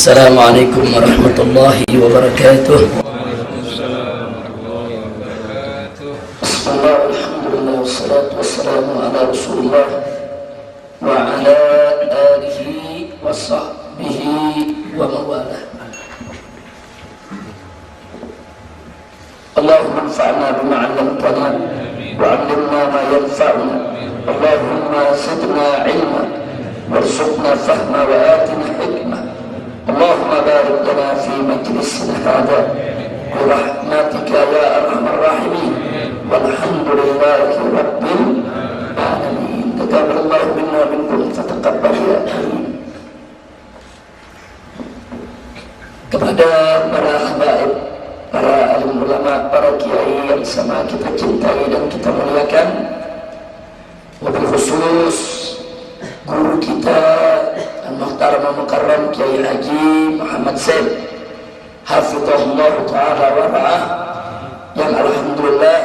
السلام عليكم ورحمة الله وبركاته. بسم الله والحمد لله والصلاة والسلام على رسول الله وعلى آله وصحبه ومن والاه. اللهم انفعنا بما علمتنا وعلمنا ما ينفعنا. اللهم زدنا علما وارزقنا فهما وآتنا حكمة. اللهم بارك لنا في مجلسنا هذا برحمتك يا أرحم الراحمين والحمد لله رب العالمين. تقبل الله منا ومنكم فتقبل يا آمين. Kepada para habaib, para alim ulama, para kiai yang sama kita cintai dan kita muliakan, wabil khusus guru kita Al-Muhtaram Al-Mukarram Kiai Haji Muhammad Zain hafizahullah ta'ala wa ra'ah, yang alhamdulillah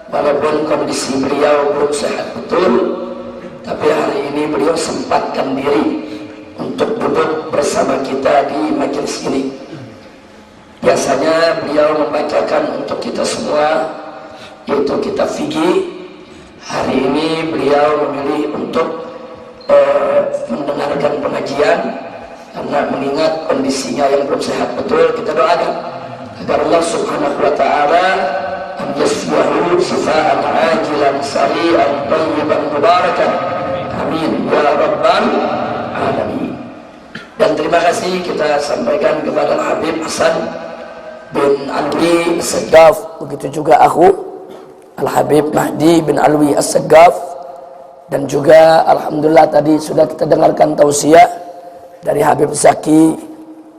walaupun kondisi beliau belum sehat betul, tapi hari ini beliau sempatkan diri untuk duduk bersama kita di majelis ini. Biasanya beliau membacakan untuk kita semua yaitu kitab fikih. Hari ini beliau memilih untuk mendengarkan pengajian karena mengingat kondisinya yang belum sehat betul. Kita doakan agar Allah subhanahu wa ta'ala anjasfiyahu sifa'an ajilan sari'an tayyiban mubarakan, amin ya rabbal alamin. Dan terima kasih kita sampaikan kepada Habib Hasan bin Alwi As-Saggaf, begitu juga aku Al-Habib Mahdi bin Alwi As-Saggaf, dan juga alhamdulillah tadi sudah kita dengarkan tausiah dari Habib Zaki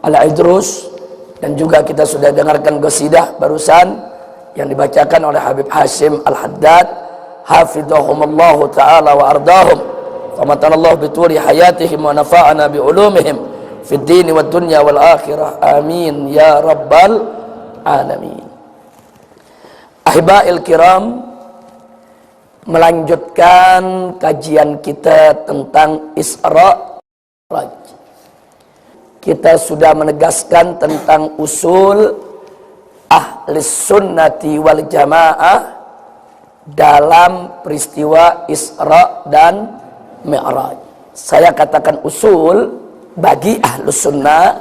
Al-Idrus, dan juga kita sudah dengarkan qasidah barusan yang dibacakan oleh Habib Hashim Al-Haddad hafidhahumullahu ta'ala wa ardahum famatanallahu bituli hayatihim wa nafa'ana bi'ulumihim fid dini wad dunya wal akhirah, amin ya rabbal alamin. Ahibail kiram, melanjutkan kajian kita tentang Isra Mi'raj. Kita sudah menegaskan tentang usul ahli sunnati wal jamaah dalam peristiwa Isra dan Mi'raj. Saya katakan usul bagi ahli sunnah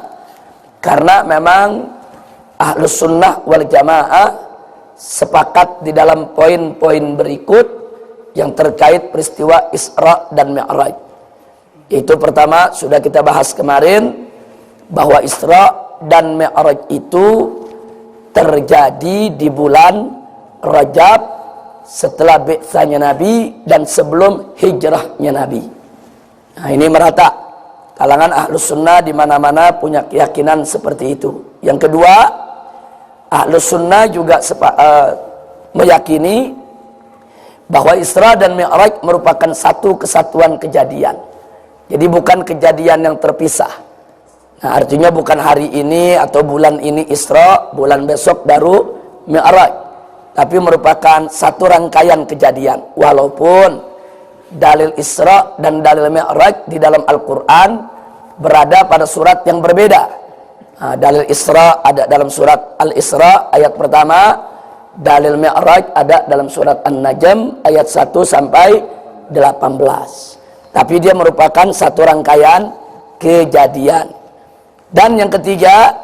karena memang ahli sunnah wal jamaah sepakat di dalam poin-poin berikut yang terkait peristiwa Isra dan Mi'raj. Itu pertama sudah kita bahas kemarin bahwa Isra dan Mi'raj itu terjadi di bulan Rajab setelah bi'tsanya Nabi dan sebelum hijrahnya Nabi. Nah, ini merata. Kalangan ahlus sunnah di mana-mana punya keyakinan seperti itu. Yang kedua, ahlus sunnah juga meyakini bahwa Isra dan Mi'raj merupakan satu kesatuan kejadian. Jadi bukan kejadian yang terpisah. Nah, artinya bukan hari ini atau bulan ini Isra, bulan besok baru Mi'raj, tapi merupakan satu rangkaian kejadian. Walaupun dalil Isra dan dalil Mi'raj di dalam Al-Quran berada pada surat yang berbeda. Nah, dalil Isra ada dalam surat Al-Isra ayat pertama, dalil Mi'raj ada dalam surat An-Najm ayat 1 sampai 18. Tapi dia merupakan satu rangkaian kejadian. Dan yang ketiga,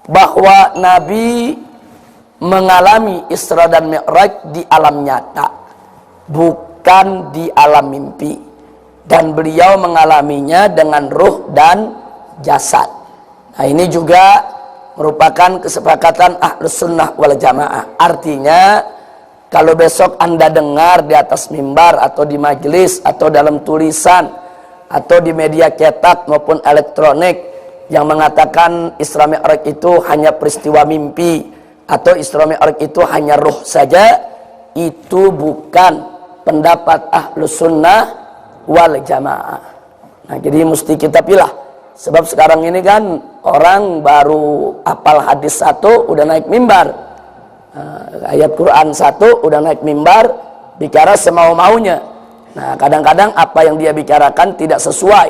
bahwa Nabi mengalami Isra dan Mi'raj di alam nyata, bukan di alam mimpi. Dan beliau mengalaminya dengan ruh dan jasad. Nah, ini juga merupakan kesepakatan ahlus sunnah wal jamaah. Artinya kalau besok Anda dengar di atas mimbar atau di majelis atau dalam tulisan atau di media cetak maupun elektronik yang mengatakan Isra Mi'raj itu hanya peristiwa mimpi atau Isra Mi'raj itu hanya ruh saja, itu bukan pendapat ahlus sunnah wal jamaah. Nah, jadi mesti kita pilih. Sebab sekarang ini kan orang baru hafal hadis satu udah naik mimbar, ayat Quran satu udah naik mimbar, bicara semau-maunya. Nah, kadang-kadang apa yang dia bicarakan tidak sesuai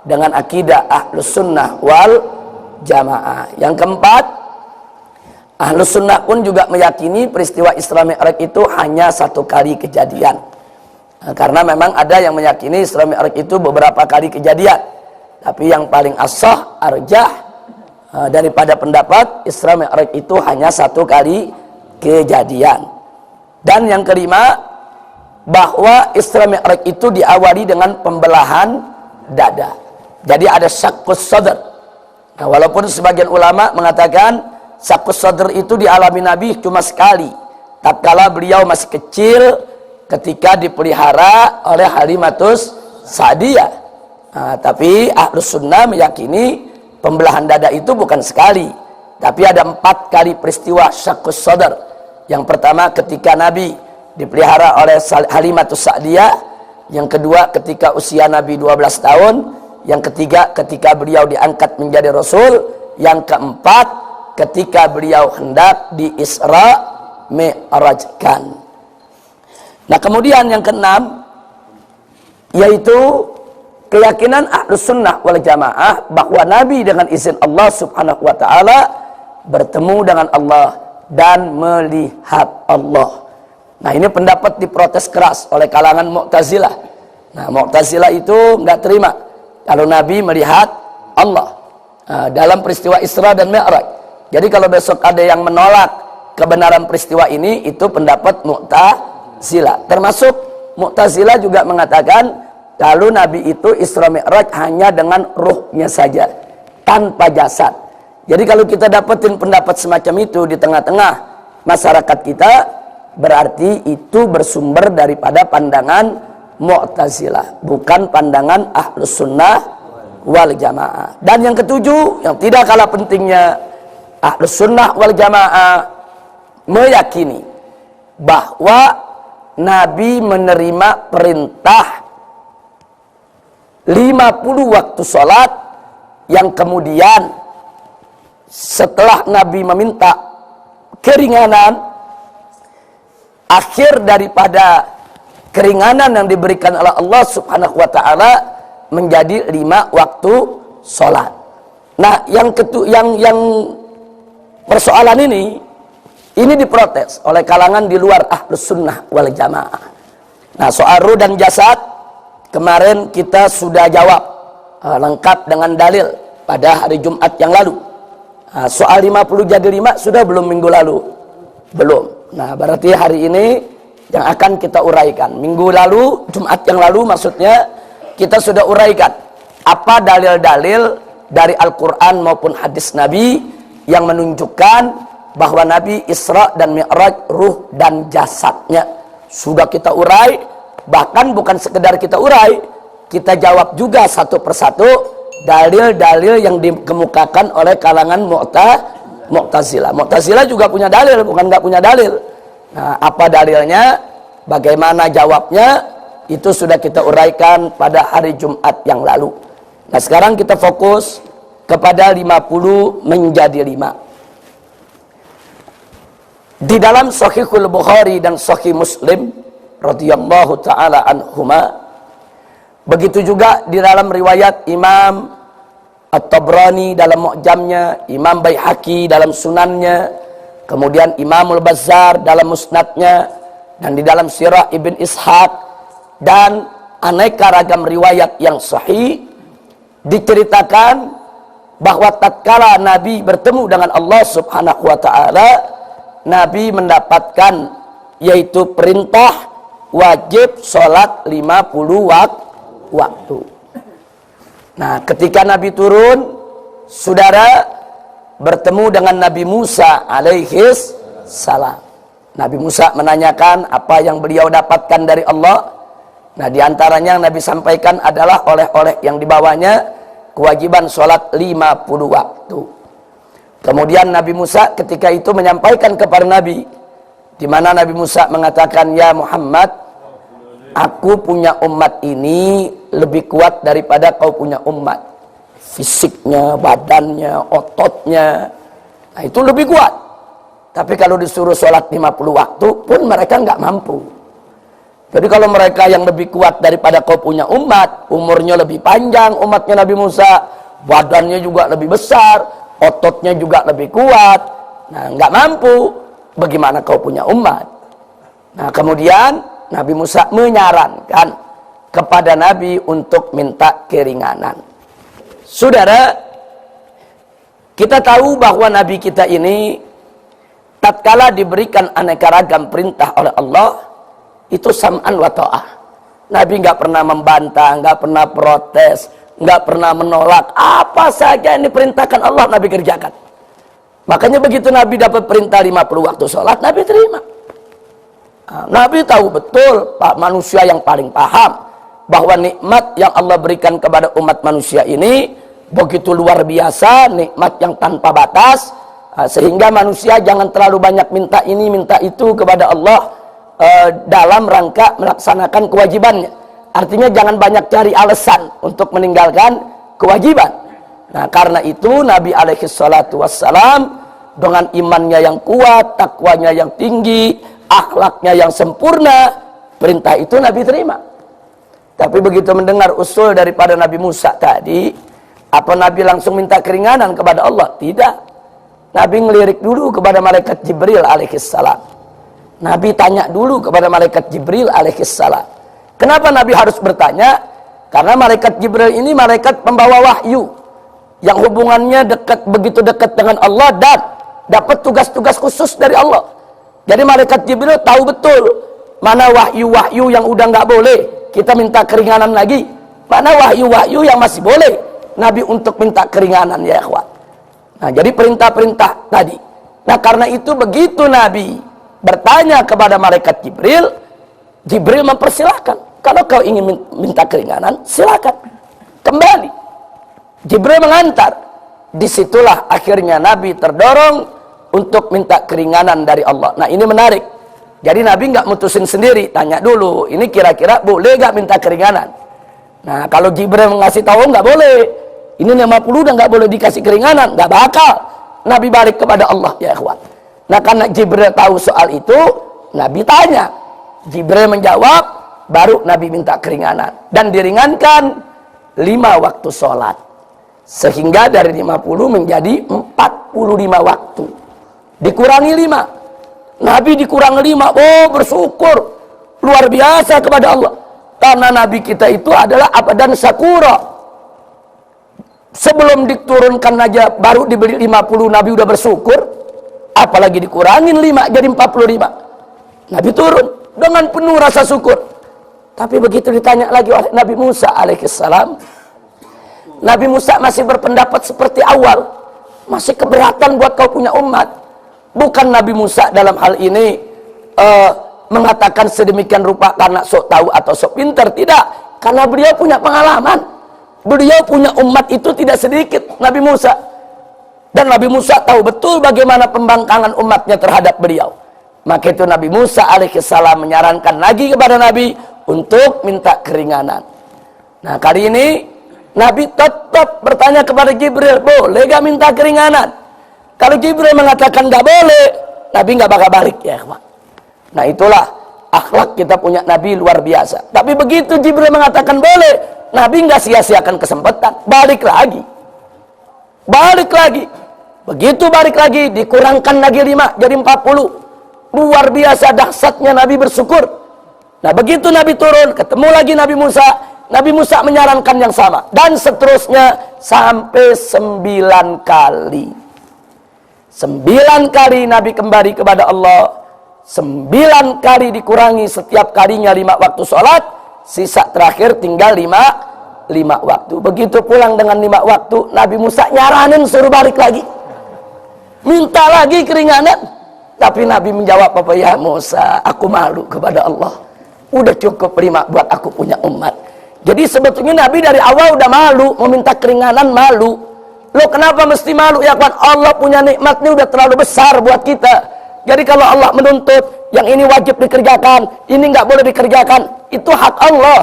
dengan akidah Ahlus Sunnah wal Jamaah. Yang keempat, Ahlus Sunnah pun juga meyakini peristiwa Isra Mi'raj itu hanya satu kali kejadian. Karena memang ada yang meyakini Isra Mi'raj itu beberapa kali kejadian. Tapi yang paling ashah, arjah daripada pendapat Isra Mi'raj itu hanya satu kali kejadian. Dan yang kelima, bahwa Isra Mi'raj itu diawali dengan pembelahan dada. Jadi ada syakkus sadr. Nah, walaupun sebagian ulama mengatakan syakkus sadr itu dialami Nabi cuma sekali, tatkala beliau masih kecil ketika dipelihara oleh Halimatus Sa'diyah. Nah, tapi Ahlus Sunnah meyakini pembelahan dada itu bukan sekali, tapi ada 4 kali peristiwa syakkus sadr. Yang pertama ketika Nabi dipelihara oleh Halimatus Sa'diyah, yang kedua ketika usia Nabi 12 tahun, yang ketiga ketika beliau diangkat menjadi Rasul, yang keempat ketika beliau hendak di Isra Mi'rajkan. Nah, kemudian yang keenam, yaitu keyakinan Ahlus Sunnah wal Jamaah bahwa Nabi dengan izin Allah Subhanahu wa taala bertemu dengan Allah dan melihat Allah. Nah, ini pendapat diprotes keras oleh kalangan Mu'tazilah. Nah, Mu'tazilah itu nggak terima kalau Nabi melihat Allah dalam peristiwa Isra dan Mi'raj. Jadi kalau besok ada yang menolak kebenaran peristiwa ini, itu pendapat Mu'tazilah. Termasuk Mu'tazilah juga mengatakan kalau Nabi itu Isra Mi'raj hanya dengan ruhnya saja, tanpa jasad. Jadi kalau kita dapetin pendapat semacam itu di tengah-tengah masyarakat kita, berarti itu bersumber daripada pandangan Mu'tazilah, bukan pandangan Ahlus Sunnah wal Jamaah. Dan yang ketujuh, yang tidak kalah pentingnya, Ahlus Sunnah wal Jamaah meyakini bahwa Nabi menerima perintah 50 waktu sholat, yang kemudian setelah Nabi meminta keringanan, akhir daripada keringanan yang diberikan oleh Allah Subhanahu wa taala menjadi 5 waktu sholat. Nah, yang persoalan ini diprotes oleh kalangan di luar Ahlus Sunnah wal Jamaah. Nah, soal ruh dan jasad kemarin kita sudah jawab lengkap dengan dalil pada hari Jumat yang lalu. Nah, soal 50 jadi 5 sudah belum minggu lalu? Belum. Nah, berarti hari ini yang akan kita uraikan. Minggu lalu, Jumat yang lalu maksudnya, kita sudah uraikan apa dalil-dalil dari Al-Quran maupun hadis Nabi yang menunjukkan bahwa Nabi Isra dan Mi'raj ruh dan jasadnya. Sudah kita urai, bahkan bukan sekedar kita urai, kita jawab juga satu persatu dalil-dalil yang dikemukakan oleh kalangan Mu'tazilah. Mu'tazilah juga punya dalil, bukan nggak punya dalil. Nah, apa dalilnya, bagaimana jawabnya, itu sudah kita uraikan pada hari Jumat yang lalu. Nah, sekarang kita fokus kepada 50 menjadi 5. Di dalam Sahihul Bukhari dan Sahih Muslim radhiyallahu taala anhuma, begitu juga di dalam riwayat Imam At-Tabrani dalam Mu'jamnya, Imam Baihaqi dalam Sunannya, kemudian Imamul Bazzar dalam Musnadnya, dan di dalam Sirah Ibn Ishaq, dan aneka ragam riwayat yang sahih, diceritakan bahwa tatkala Nabi bertemu dengan Allah Subhanahu wa taala, Nabi mendapatkan yaitu perintah wajib sholat 50 waktu. Nah, ketika Nabi turun, saudara bertemu dengan Nabi Musa alaihis salam. Nabi Musa menanyakan apa yang beliau dapatkan dari Allah. Nah, diantaranya yang Nabi sampaikan adalah oleh-oleh yang dibawanya kewajiban sholat 50 waktu. Kemudian Nabi Musa ketika itu menyampaikan kepada Nabi, di mana Nabi Musa mengatakan, ya Muhammad, aku punya umat ini lebih kuat daripada kau punya umat. Fisiknya, badannya, ototnya, nah, itu lebih kuat. Tapi kalau disuruh sholat 50 waktu pun mereka nggak mampu. Jadi kalau mereka yang lebih kuat daripada kau punya umat, umurnya lebih panjang umatnya Nabi Musa, badannya juga lebih besar, ototnya juga lebih kuat, nah nggak mampu, bagaimana kau punya umat? Nah kemudian Nabi Musa menyarankan kepada Nabi untuk minta keringanan. Saudara, kita tahu bahwa Nabi kita ini tatkala diberikan aneka ragam perintah oleh Allah, itu sam'an wa ta'ah. Nabi nggak pernah membantah, nggak pernah protes, nggak pernah menolak. Apa saja yang diperintahkan Allah, Nabi kerjakan. Makanya begitu Nabi dapat perintah 50 waktu sholat, Nabi terima. Nabi tahu betul, Pak, manusia yang paling paham bahwa nikmat yang Allah berikan kepada umat manusia ini begitu luar biasa, nikmat yang tanpa batas, sehingga manusia jangan terlalu banyak minta ini, minta itu kepada Allah dalam rangka melaksanakan kewajibannya. Artinya jangan banyak cari alasan untuk meninggalkan kewajiban. Nah karena itu Nabi alaihi salatu wassalam dengan imannya yang kuat, takwanya yang tinggi, akhlaknya yang sempurna, perintah itu Nabi terima. Tapi begitu mendengar usul daripada Nabi Musa tadi, apa Nabi langsung minta keringanan kepada Allah? Tidak. Nabi ngelirik dulu kepada malaikat Jibril alaihissalam. Nabi tanya dulu kepada malaikat Jibril alaihissalam. Kenapa Nabi harus bertanya? Karena malaikat Jibril ini malaikat pembawa wahyu yang hubungannya dekat, begitu dekat dengan Allah dan dapat tugas-tugas khusus dari Allah. Jadi malaikat Jibril tahu betul mana wahyu-wahyu yang udah nggak boleh kita minta keringanan lagi, mana wahyu-wahyu yang masih boleh Nabi untuk minta keringanan, ya ikhwan. Nah jadi perintah-perintah tadi. Nah karena itu begitu Nabi bertanya kepada malaikat Jibril, Jibril mempersilahkan. Kalau kau ingin minta keringanan, silakan kembali. Jibril mengantar. Disitulah akhirnya Nabi terdorong untuk minta keringanan dari Allah. Nah ini menarik. Jadi Nabi nggak mutusin sendiri, tanya dulu, ini kira-kira boleh nggak minta keringanan? Nah kalau Jibril mengasih tahu nggak boleh, ini 50 udah nggak boleh dikasih keringanan, nggak bakal. Nabi balik kepada Allah, ya ikhwan. Nah karena Jibril tahu soal itu, Nabi tanya. Jibril menjawab, baru Nabi minta keringanan. Dan diringankan 5 waktu sholat. Sehingga dari 50 menjadi 45 waktu. Dikurangi 5. Nabi dikurangi 5, oh bersyukur. Luar biasa kepada Allah. Karena Nabi kita itu adalah abadan syakura. Sebelum diturunkan aja, baru diberi 50, Nabi udah bersyukur. Apalagi dikurangin 5 jadi 45. Nabi turun dengan penuh rasa syukur. Tapi begitu ditanya lagi oleh Nabi Musa alaihissalam, Nabi Musa masih berpendapat seperti awal, masih keberatan buat kau punya umat. Bukan Nabi Musa dalam hal ini mengatakan sedemikian rupa karena sok tahu atau sok pintar, tidak. Karena beliau punya pengalaman, beliau punya umat itu tidak sedikit, Nabi Musa. Dan Nabi Musa tahu betul bagaimana pembangkangan umatnya terhadap beliau. Maka itu Nabi Musa alaihissalam menyarankan lagi kepada Nabi untuk minta keringanan. Nah kali ini Nabi tetap bertanya kepada Jibril, boleh gak minta keringanan? Kalau Jibril mengatakan gak boleh, Nabi gak bakal balik, ya ikhwan. Nah itulah akhlak kita punya Nabi luar biasa. Tapi begitu Jibril mengatakan boleh, Nabi gak sia-siakan kesempatan, balik lagi. Balik lagi. Begitu balik lagi, dikurangkan lagi 5 jadi 40. Luar biasa dahsyatnya Nabi bersyukur. Nah begitu Nabi turun, ketemu lagi Nabi Musa. Nabi Musa menyarankan yang sama. Dan seterusnya sampai 9 kali. 9 kali Nabi kembali kepada Allah. 9 kali dikurangi setiap kalinya 5 waktu sholat. Sisa terakhir tinggal 5 waktu. Begitu pulang dengan 5 waktu, Nabi Musa nyaranin suruh balik lagi. Minta lagi keringanan. Tapi Nabi menjawab, apa ya Musa, aku malu kepada Allah. Udah cukup 5 buat aku punya umat. Jadi sebetulnya Nabi dari awal udah malu, meminta keringanan malu. Lo kenapa mesti malu ya kawan? Allah punya nikmat ini udah terlalu besar buat kita. Jadi kalau Allah menuntut, yang ini wajib dikerjakan, ini nggak boleh dikerjakan, itu hak Allah.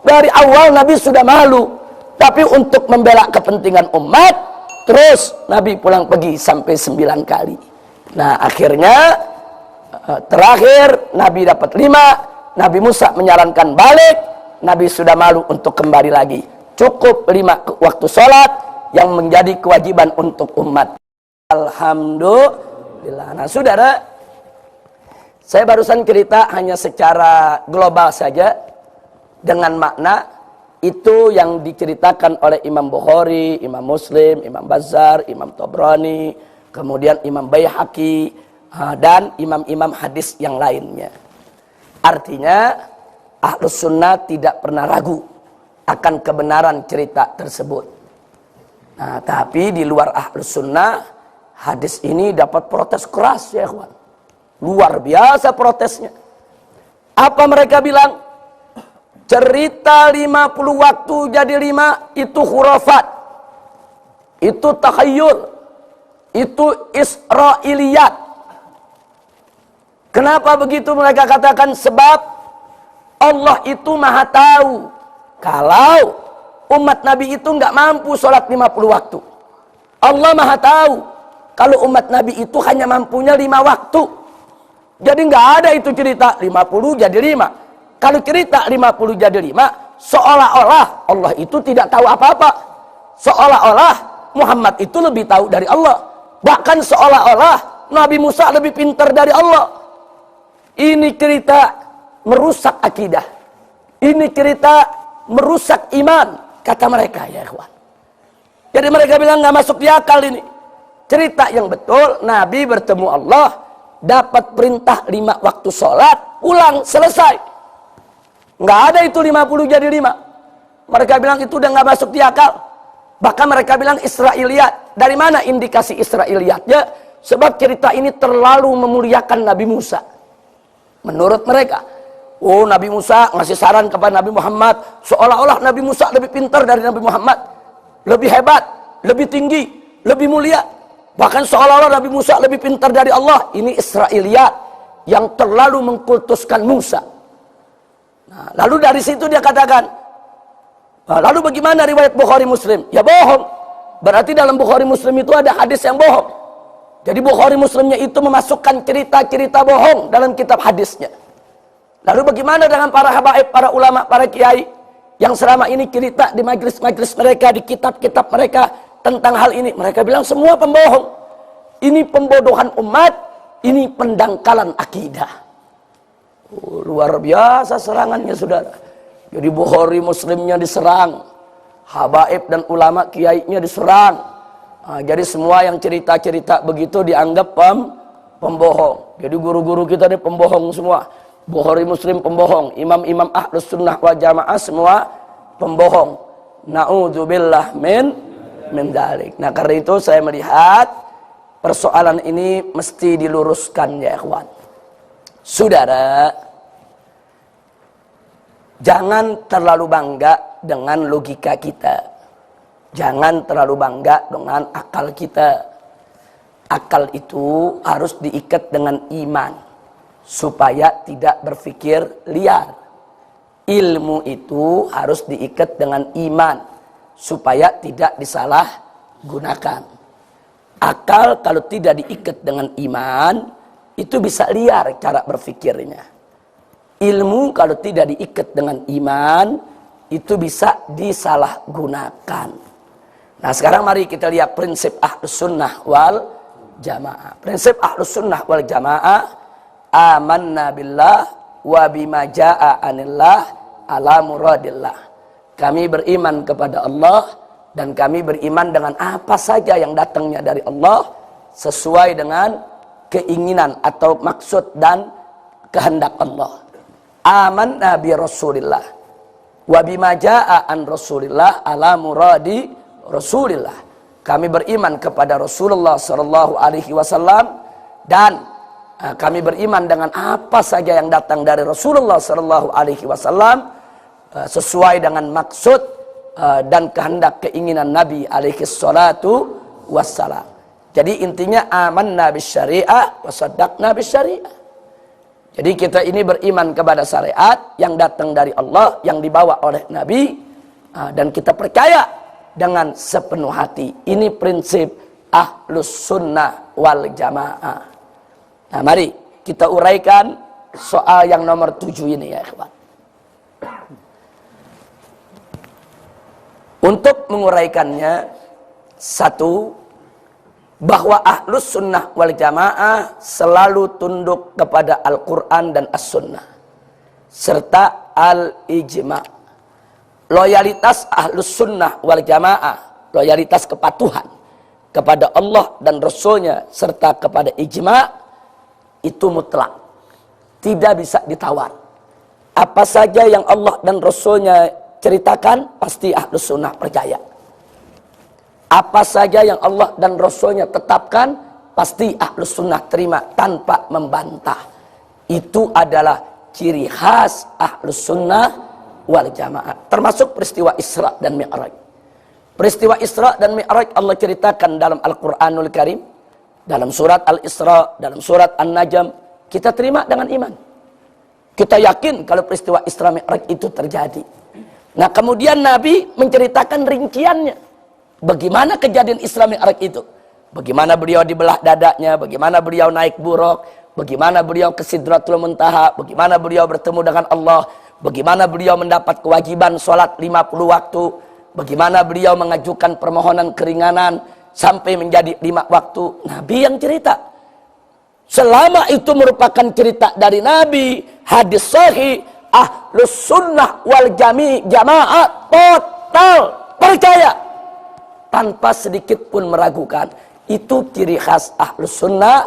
Dari awal Nabi sudah malu. Tapi untuk membela kepentingan umat, terus Nabi pulang pergi sampai 9 kali. Nah akhirnya terakhir Nabi dapat 5, Nabi Musa menyarankan balik, Nabi sudah malu untuk kembali lagi. Cukup 5 waktu sholat yang menjadi kewajiban untuk umat. Alhamdulillah. Nah saudara, saya barusan cerita hanya secara global saja, dengan makna itu yang diceritakan oleh Imam Bukhari, Imam Muslim, Imam Bazzar, Imam Tabrani, kemudian Imam Baihaqi, dan imam-imam hadis yang lainnya. Artinya Ahlus Sunnah tidak pernah ragu akan kebenaran cerita tersebut. Nah, tapi di luar Ahlus Sunnah, hadis ini dapat protes keras ya ikhwan. Luar biasa protesnya. Apa mereka bilang? Cerita 50 waktu jadi 5 itu khurafat. Itu takhayul. Itu Israiliyat. Kenapa begitu mereka katakan? Sebab Allah itu maha tahu kalau umat Nabi itu nggak mampu sholat 50 waktu. Allah maha tahu kalau umat Nabi itu hanya mampunya 5 waktu. Jadi nggak ada itu cerita 50 jadi 5. Kalau cerita 50 jadi 5, seolah-olah Allah itu tidak tahu apa-apa. Seolah-olah Muhammad itu lebih tahu dari Allah. Bahkan seolah-olah Nabi Musa lebih pintar dari Allah. Ini cerita merusak akidah. Ini cerita merusak iman, kata mereka ya ikhwan. Jadi mereka bilang nggak masuk di akal ini. Cerita yang betul, Nabi bertemu Allah, dapat perintah 5 waktu sholat, pulang, selesai. Nggak ada itu 50 jadi 5. Mereka bilang itu udah nggak masuk di akal. Bahkan mereka bilang Israiliyat. Dari mana indikasi Israiliyatnya? Sebab cerita ini terlalu memuliakan Nabi Musa. Menurut mereka, oh Nabi Musa ngasih saran kepada Nabi Muhammad, seolah-olah Nabi Musa lebih pintar dari Nabi Muhammad, lebih hebat, lebih tinggi, lebih mulia. Bahkan seolah-olah Nabi Musa lebih pintar dari Allah. Ini Israiliyat yang terlalu mengkultuskan Musa. Nah, lalu dari situ dia katakan, lalu bagaimana riwayat Bukhari Muslim? Ya bohong. Berarti dalam Bukhari Muslim itu ada hadis yang bohong. Jadi Bukhari Muslimnya itu memasukkan cerita-cerita bohong dalam kitab hadisnya. Lalu bagaimana dengan para habaib, para ulama, para kiai yang selama ini cerita di majlis-majlis mereka, di kitab-kitab mereka tentang hal ini? Mereka bilang semua pembohong. Ini pembodohan umat, ini pendangkalan akidah. Oh, luar biasa serangannya saudara. Jadi Bukhari Muslimnya diserang, habaib dan ulama kiainya diserang. Nah, jadi semua yang cerita-cerita begitu dianggap pembohong. Jadi guru-guru kita ini pembohong semua. Bukhari Muslim pembohong, imam-imam Ahlus Sunnah wal Jamaah semua pembohong. Na'udzubillah min dzalik. Nah, karena itu saya melihat persoalan ini mesti diluruskan ya ikhwan. Saudara, jangan terlalu bangga dengan logika kita. Jangan terlalu bangga dengan akal kita. Akal itu harus diikat dengan iman, supaya tidak berpikir liar. Ilmu itu harus diikat dengan iman, supaya tidak disalahgunakan. Akal kalau tidak diikat dengan iman, itu bisa liar cara berpikirnya. Ilmu kalau tidak diikat dengan iman, itu bisa disalahgunakan. Nah sekarang mari kita lihat prinsip Ahlus Sunnah wal Jamaah. Prinsip Ahlus Sunnah wal Jamaah, amanna billah wa bima jaa anillah ala muradillah. Kami beriman kepada Allah dan kami beriman dengan apa saja yang datangnya dari Allah sesuai dengan keinginan atau maksud dan kehendak Allah. Amanna bi Rasulillah wa bima jaa an Rasulillah ala muradi Rasulillah. Kami beriman kepada Rasulullah sallallahu alaihi wasallam dan kami beriman dengan apa saja yang datang dari Rasulullah sallallahu alaihi wasallam sesuai dengan maksud dan kehendak keinginan Nabi alaihi salatu wassalam. Jadi intinya amanna bisyariah wa saddaqna bisyariah. Jadi kita ini beriman kepada syariat yang datang dari Allah, yang dibawa oleh Nabi, dan kita percaya dengan sepenuh hati. Ini prinsip Ahlus Sunnah wal Jamaah. Nah, mari kita uraikan soal yang nomor 7 ini ya ikhwan. Untuk menguraikannya, satu, bahwa ahlus sunnah wal jamaah selalu tunduk kepada Al-Quran dan As-Sunnah serta Al-Ijma'. Loyalitas ahlus sunnah wal jamaah, loyalitas kepatuhan kepada Allah dan Rasulnya serta kepada ijma' itu mutlak, tidak bisa ditawar. Apa saja yang Allah dan Rasulnya ceritakan pasti ahlus sunnah percaya. Apa saja yang Allah dan Rasulnya tetapkan pasti ahlus sunnah terima tanpa membantah. Itu adalah ciri khas ahlus sunnah wal jamaah. Termasuk peristiwa Isra dan Mi'raj. Peristiwa Isra dan Mi'raj Allah ceritakan dalam Al-Quranul Karim, dalam surat Al-Isra, dalam surat An-Najm. Kita terima dengan iman. Kita yakin kalau peristiwa Isra Mi'raj itu terjadi. Nah kemudian Nabi menceritakan rinciannya. Bagaimana kejadian Isra Mi'raj itu? Bagaimana beliau dibelah dadanya, bagaimana beliau naik buraq, bagaimana beliau ke Sidratul Muntaha, bagaimana beliau bertemu dengan Allah, bagaimana beliau mendapat kewajiban sholat 50 waktu, bagaimana beliau mengajukan permohonan keringanan sampai menjadi 5 waktu. Nabi yang cerita. Selama itu merupakan cerita dari Nabi, hadis sahih, ahlus sunnah wal jamaah total percaya tanpa sedikit pun meragukan. Itu ciri khas ahlus sunnah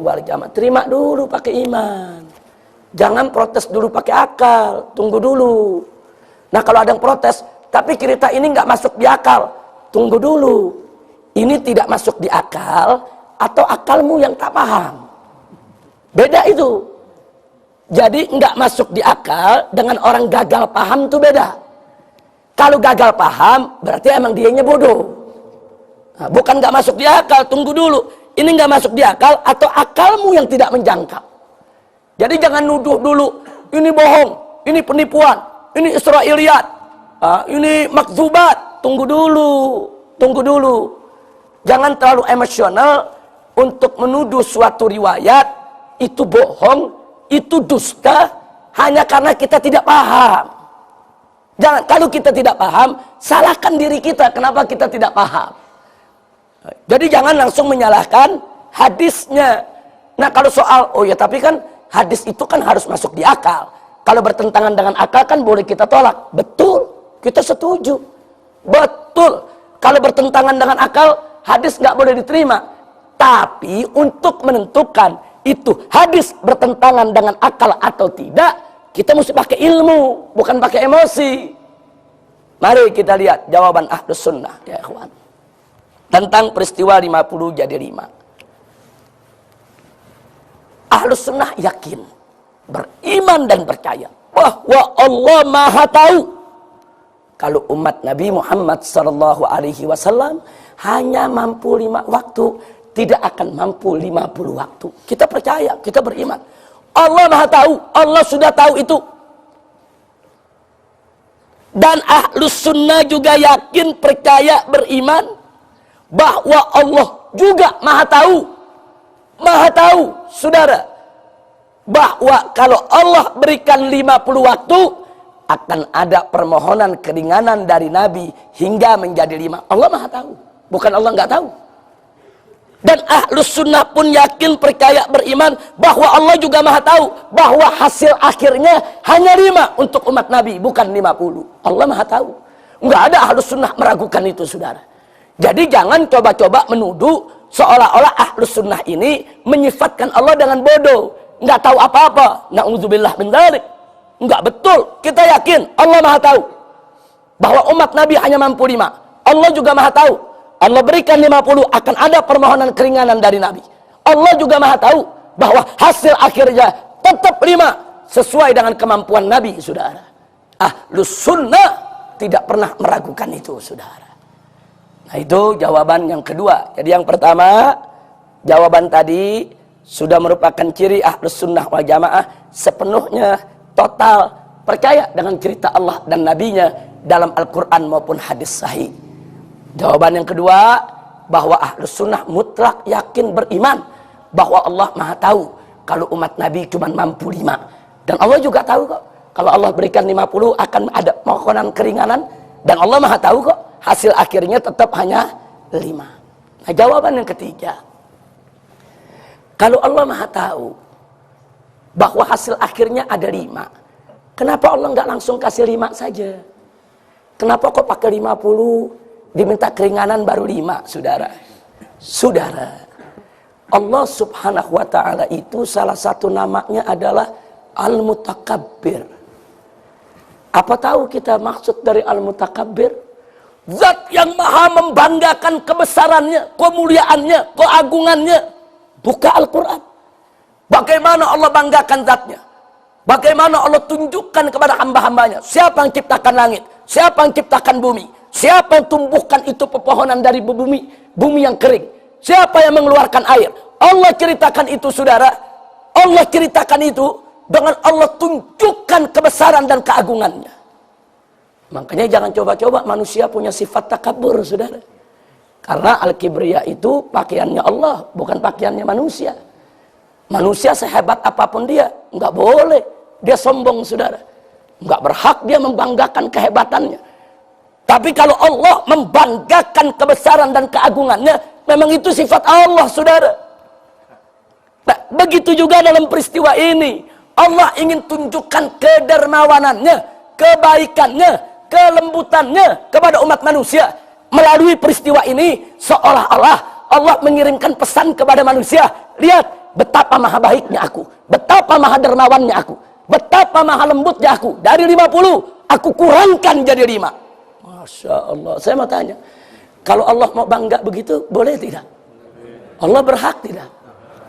wal jamaah. Terima dulu pakai iman, jangan protes dulu pakai akal, tunggu dulu. Nah kalau ada yang protes tapi cerita ini nggak masuk di akal, tunggu dulu, ini tidak masuk di akal atau akalmu yang tak paham? Beda itu. Jadi nggak masuk di akal dengan orang gagal paham itu beda. Kalau gagal paham berarti emang dianya bodoh. Nah, bukan nggak masuk di akal, tunggu dulu. Ini nggak masuk di akal atau akalmu yang tidak menjangkau. Jadi jangan nuduh dulu, ini bohong, ini penipuan, ini Israiliyat, ini makzubat. Tunggu dulu, tunggu dulu. Jangan terlalu emosional untuk menuduh suatu riwayat itu bohong, itu dusta hanya karena kita tidak paham. Jangan, kalau kita tidak paham, salahkan diri kita kenapa kita tidak paham. Jadi jangan langsung menyalahkan hadisnya. Nah kalau soal, oh ya tapi kan hadis itu kan harus masuk di akal. Kalau bertentangan dengan akal kan boleh kita tolak. Betul, kita setuju. Betul, kalau bertentangan dengan akal, hadis nggak boleh diterima. Tapi untuk menentukan itu hadis bertentangan dengan akal atau tidak, kita mesti pakai ilmu, bukan pakai emosi. Mari kita lihat jawaban ahlus sunnah ya ikhwan. Tentang peristiwa 50 jadi 5. Ahlus sunnah yakin, beriman dan percaya bahwa Allah Maha Tahu. Kalau umat Nabi Muhammad SAW hanya mampu 5 waktu, tidak akan mampu 50 waktu. Kita percaya, kita beriman. Allah Maha Tahu, Allah sudah tahu itu. Dan ahlus sunnah juga yakin, percaya, beriman bahwa Allah juga Maha Tahu. Maha Tahu, saudara, bahwa kalau Allah berikan 50 waktu, akan ada permohonan keringanan dari Nabi hingga menjadi 5. Allah Maha Tahu, bukan Allah nggak tahu. Dan ahlus sunnah pun yakin, percaya, beriman bahwa Allah juga Maha Tahu bahwa hasil akhirnya hanya 5 untuk umat Nabi, bukan 50. Allah Maha Tahu. Nggak ada ahlus sunnah meragukan itu, saudara. Jadi jangan coba-coba menuduh seolah-olah ahlus sunnah ini menyifatkan Allah dengan bodoh, nggak tahu apa-apa. Na'udzubillah min dzalik. Nggak betul. Kita yakin Allah Maha Tahu bahwa umat Nabi hanya mampu 5. Allah juga Maha Tahu. Allah berikan 50, akan ada permohonan keringanan dari Nabi. Allah juga Maha Tahu bahwa hasil akhirnya tetap 5 sesuai dengan kemampuan Nabi, saudara. Ahlus sunnah tidak pernah meragukan itu, saudara. Nah itu jawaban yang kedua. Jadi yang pertama, jawaban tadi sudah merupakan ciri ahlus sunnah wal jamaah sepenuhnya total percaya dengan cerita Allah dan Nabinya dalam Al-Quran maupun hadis sahih. Jawaban yang kedua, bahwa ahlus sunnah mutlak yakin beriman bahwa Allah Maha Tahu kalau umat Nabi cuma mampu 5. Dan Allah juga tahu kok, kalau Allah berikan 50 akan ada mohon keringanan, dan Allah Maha tahu kok hasil akhirnya tetap hanya 5. Nah, jawaban yang ketiga, kalau Allah Maha tahu bahwa hasil akhirnya ada 5, kenapa Allah nggak langsung kasih 5 saja? Kenapa kok pakai 50, diminta keringanan baru 5, saudara? Saudara, Allah subhanahu wa ta'ala itu salah satu namanya adalah Al-Mutakabbir. Apa tahu kita maksud dari Al-Mutakabbir? Zat yang maha membanggakan kebesarannya, kemuliaannya, keagungannya. Buka Al-Quran. Bagaimana Allah banggakan zatnya? Bagaimana Allah tunjukkan kepada hamba-hambanya? Siapa yang ciptakan langit? Siapa yang ciptakan bumi? Siapa yang tumbuhkan itu pepohonan dari bumi yang kering? Siapa yang mengeluarkan air? Allah ceritakan itu, saudara. Allah ceritakan itu dengan Allah tunjukkan kebesaran dan keagungannya. Makanya jangan coba-coba manusia punya sifat takabur, saudara. Karena al-kibriya itu pakaiannya Allah, bukan pakaiannya manusia. Manusia sehebat apapun dia, nggak boleh dia sombong, saudara. Nggak berhak dia membanggakan kehebatannya. Tapi kalau Allah membanggakan kebesaran dan keagungannya, memang itu sifat Allah, saudara. Nah, begitu juga dalam peristiwa ini. Allah ingin tunjukkan kedermawanannya, kebaikannya, kelembutannya kepada umat manusia. Melalui peristiwa ini, seolah-olah Allah mengirimkan pesan kepada manusia. Lihat betapa maha baiknya aku, betapa maha dermawannya aku, betapa maha lembutnya aku. Dari 50, aku kurangkan jadi 5. Masya Allah. Saya mau tanya, kalau Allah mau bangga begitu, boleh tidak? Allah berhak tidak?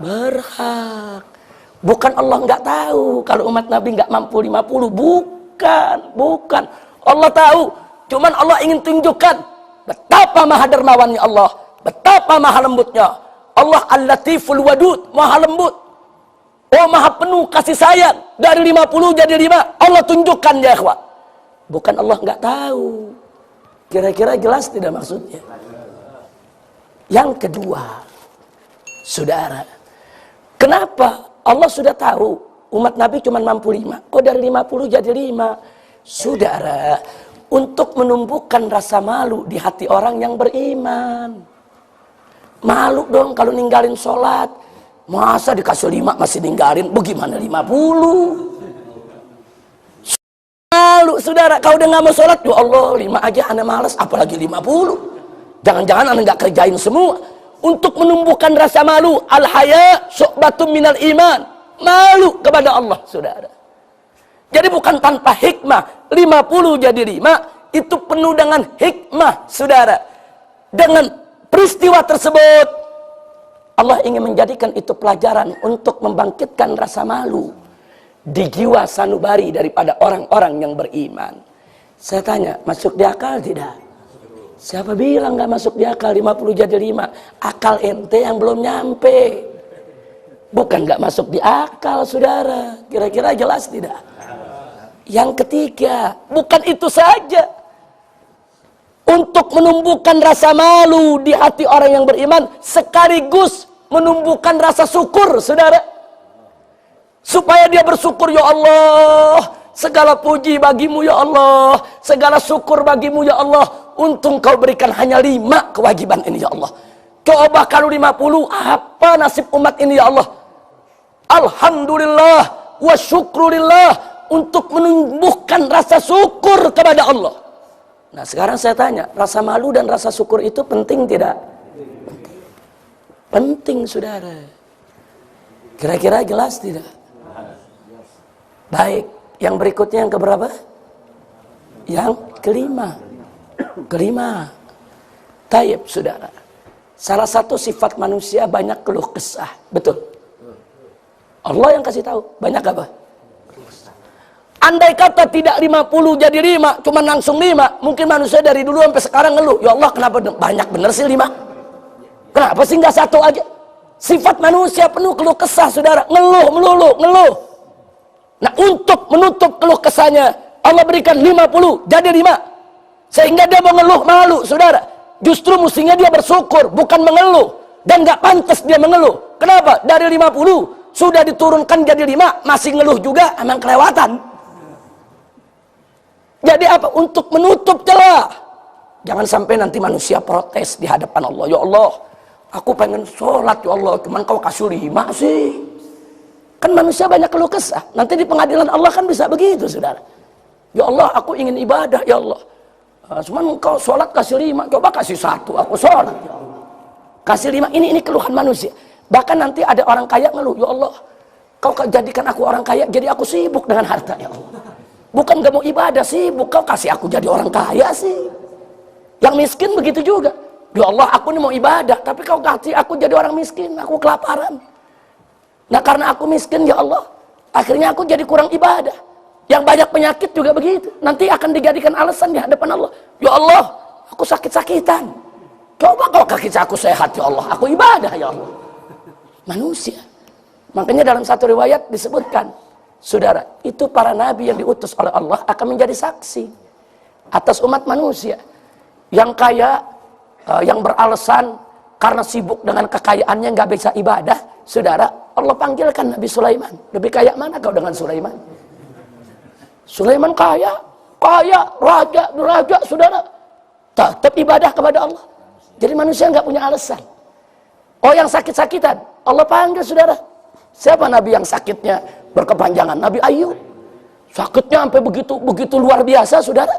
Berhak. Bukan Allah nggak tahu kalau umat Nabi nggak mampu 50. Bukan. Allah tahu. Cuman Allah ingin tunjukkan betapa maha dermawannya Allah, betapa maha lembutnya. Allah Al-Latiful Wadud, maha lembut. Oh, maha penuh kasih sayang. Dari 50 jadi 5. Allah tunjukkan, ya ikhwah. Bukan Allah nggak tahu. Kira-kira jelas tidak maksudnya? Yang kedua, saudara, kenapa Allah sudah tahu umat Nabi cuma mampu 5? Kok dari 50 jadi 5? Saudara, untuk menumbuhkan rasa malu di hati orang yang beriman. Malu dong kalau ninggalin sholat. Masa dikasih 5 masih ninggalin? Bagaimana 50? Malu, saudara. Kalau udah nggak mau sholat, ya Allah, 5 aja anda malas, apalagi 50. Jangan-jangan anda nggak kerjain semua. Untuk menumbuhkan rasa malu, al-haya syu'batun minal iman. Malu kepada Allah, saudara. Jadi bukan tanpa hikmah. 50 jadi 5, itu penuh dengan hikmah, saudara. Dengan peristiwa tersebut, Allah ingin menjadikan itu pelajaran untuk membangkitkan rasa malu di jiwa sanubari daripada orang-orang yang beriman. Saya tanya, masuk di akal tidak? Siapa bilang nggak masuk di akal 50 jadi 5? Akal ente yang belum nyampe. Bukan nggak masuk di akal, saudara. Kira-kira jelas tidak? Yang ketiga, bukan itu saja. Untuk menumbuhkan rasa malu di hati orang yang beriman, sekaligus menumbuhkan rasa syukur, saudara. Supaya dia bersyukur, ya Allah, segala puji bagimu ya Allah, segala syukur bagimu ya Allah. Untung kau berikan hanya 5 kewajiban ini ya Allah. Coba kalau 50, apa nasib umat ini ya Allah? Alhamdulillah wa syukurillah, untuk menumbuhkan rasa syukur kepada Allah. Nah, sekarang saya tanya, rasa malu dan rasa syukur itu penting tidak? Penting, saudara. Kira-kira jelas tidak? Baik, yang berikutnya yang keberapa? Yang kelima. Taib, saudara. Salah satu sifat manusia banyak keluh kesah. Betul? Allah yang kasih tahu. Banyak apa? Andai kata tidak 50 jadi 5, cuma langsung 5, mungkin manusia dari dulu sampai sekarang ngeluh, ya Allah kenapa banyak bener sih 5? Kenapa sih nggak 1 aja? Sifat manusia penuh keluh kesah, saudara. Ngeluh, ngeluh. Nah, untuk menutup keluh kesahnya, Allah berikan 50 jadi 5. Sehingga dia mengeluh malu, saudara. Justru mestinya dia bersyukur, bukan mengeluh. Dan nggak pantas dia mengeluh. Kenapa? Dari 50, sudah diturunkan jadi 5, masih ngeluh juga, emang kelewatan. Jadi apa? Untuk menutup celah. Jangan sampai nanti manusia protes di hadapan Allah. Ya Allah, aku pengen sholat ya Allah, cuman kau kasih 5 sih. Kan manusia banyak keluh kesah. Nanti di pengadilan Allah kan bisa begitu, saudara. Ya Allah, aku ingin ibadah ya Allah. Cuman kau sholat kasih 5, coba kasih 1, aku sholat ya Allah. Kasih 5, ini keluhan manusia. Bahkan nanti ada orang kaya ngeluh, ya Allah, kau jadikan aku orang kaya, jadi aku sibuk dengan harta ya Allah. Bukan gak mau ibadah, sibuk, kau kasih aku jadi orang kaya sih. Yang miskin begitu juga. Ya Allah, aku ini mau ibadah, tapi kau kasih aku jadi orang miskin, aku kelaparan. Nah karena aku miskin ya Allah, akhirnya aku jadi kurang ibadah. Yang banyak penyakit juga begitu. Nanti akan dijadikan alasan di hadapan Allah. Ya Allah, aku sakit-sakitan. Coba kau kasih aku sehat ya Allah, aku ibadah ya Allah. Manusia. Makanya dalam satu riwayat disebutkan, saudara, itu para nabi yang diutus oleh Allah akan menjadi saksi atas umat manusia. Yang kaya, yang beralasan karena sibuk dengan kekayaannya nggak bisa ibadah, saudara, Allah panggilkan Nabi Sulaiman. Lebih kaya mana kau dengan Sulaiman? Sulaiman kaya, raja, saudara, tetap ibadah kepada Allah. Jadi manusia nggak punya alasan. Oh, yang sakit-sakitan, Allah panggil, saudara. Siapa nabi yang sakitnya berkepanjangan? Nabi Ayub. Sakitnya sampai begitu luar biasa, saudara.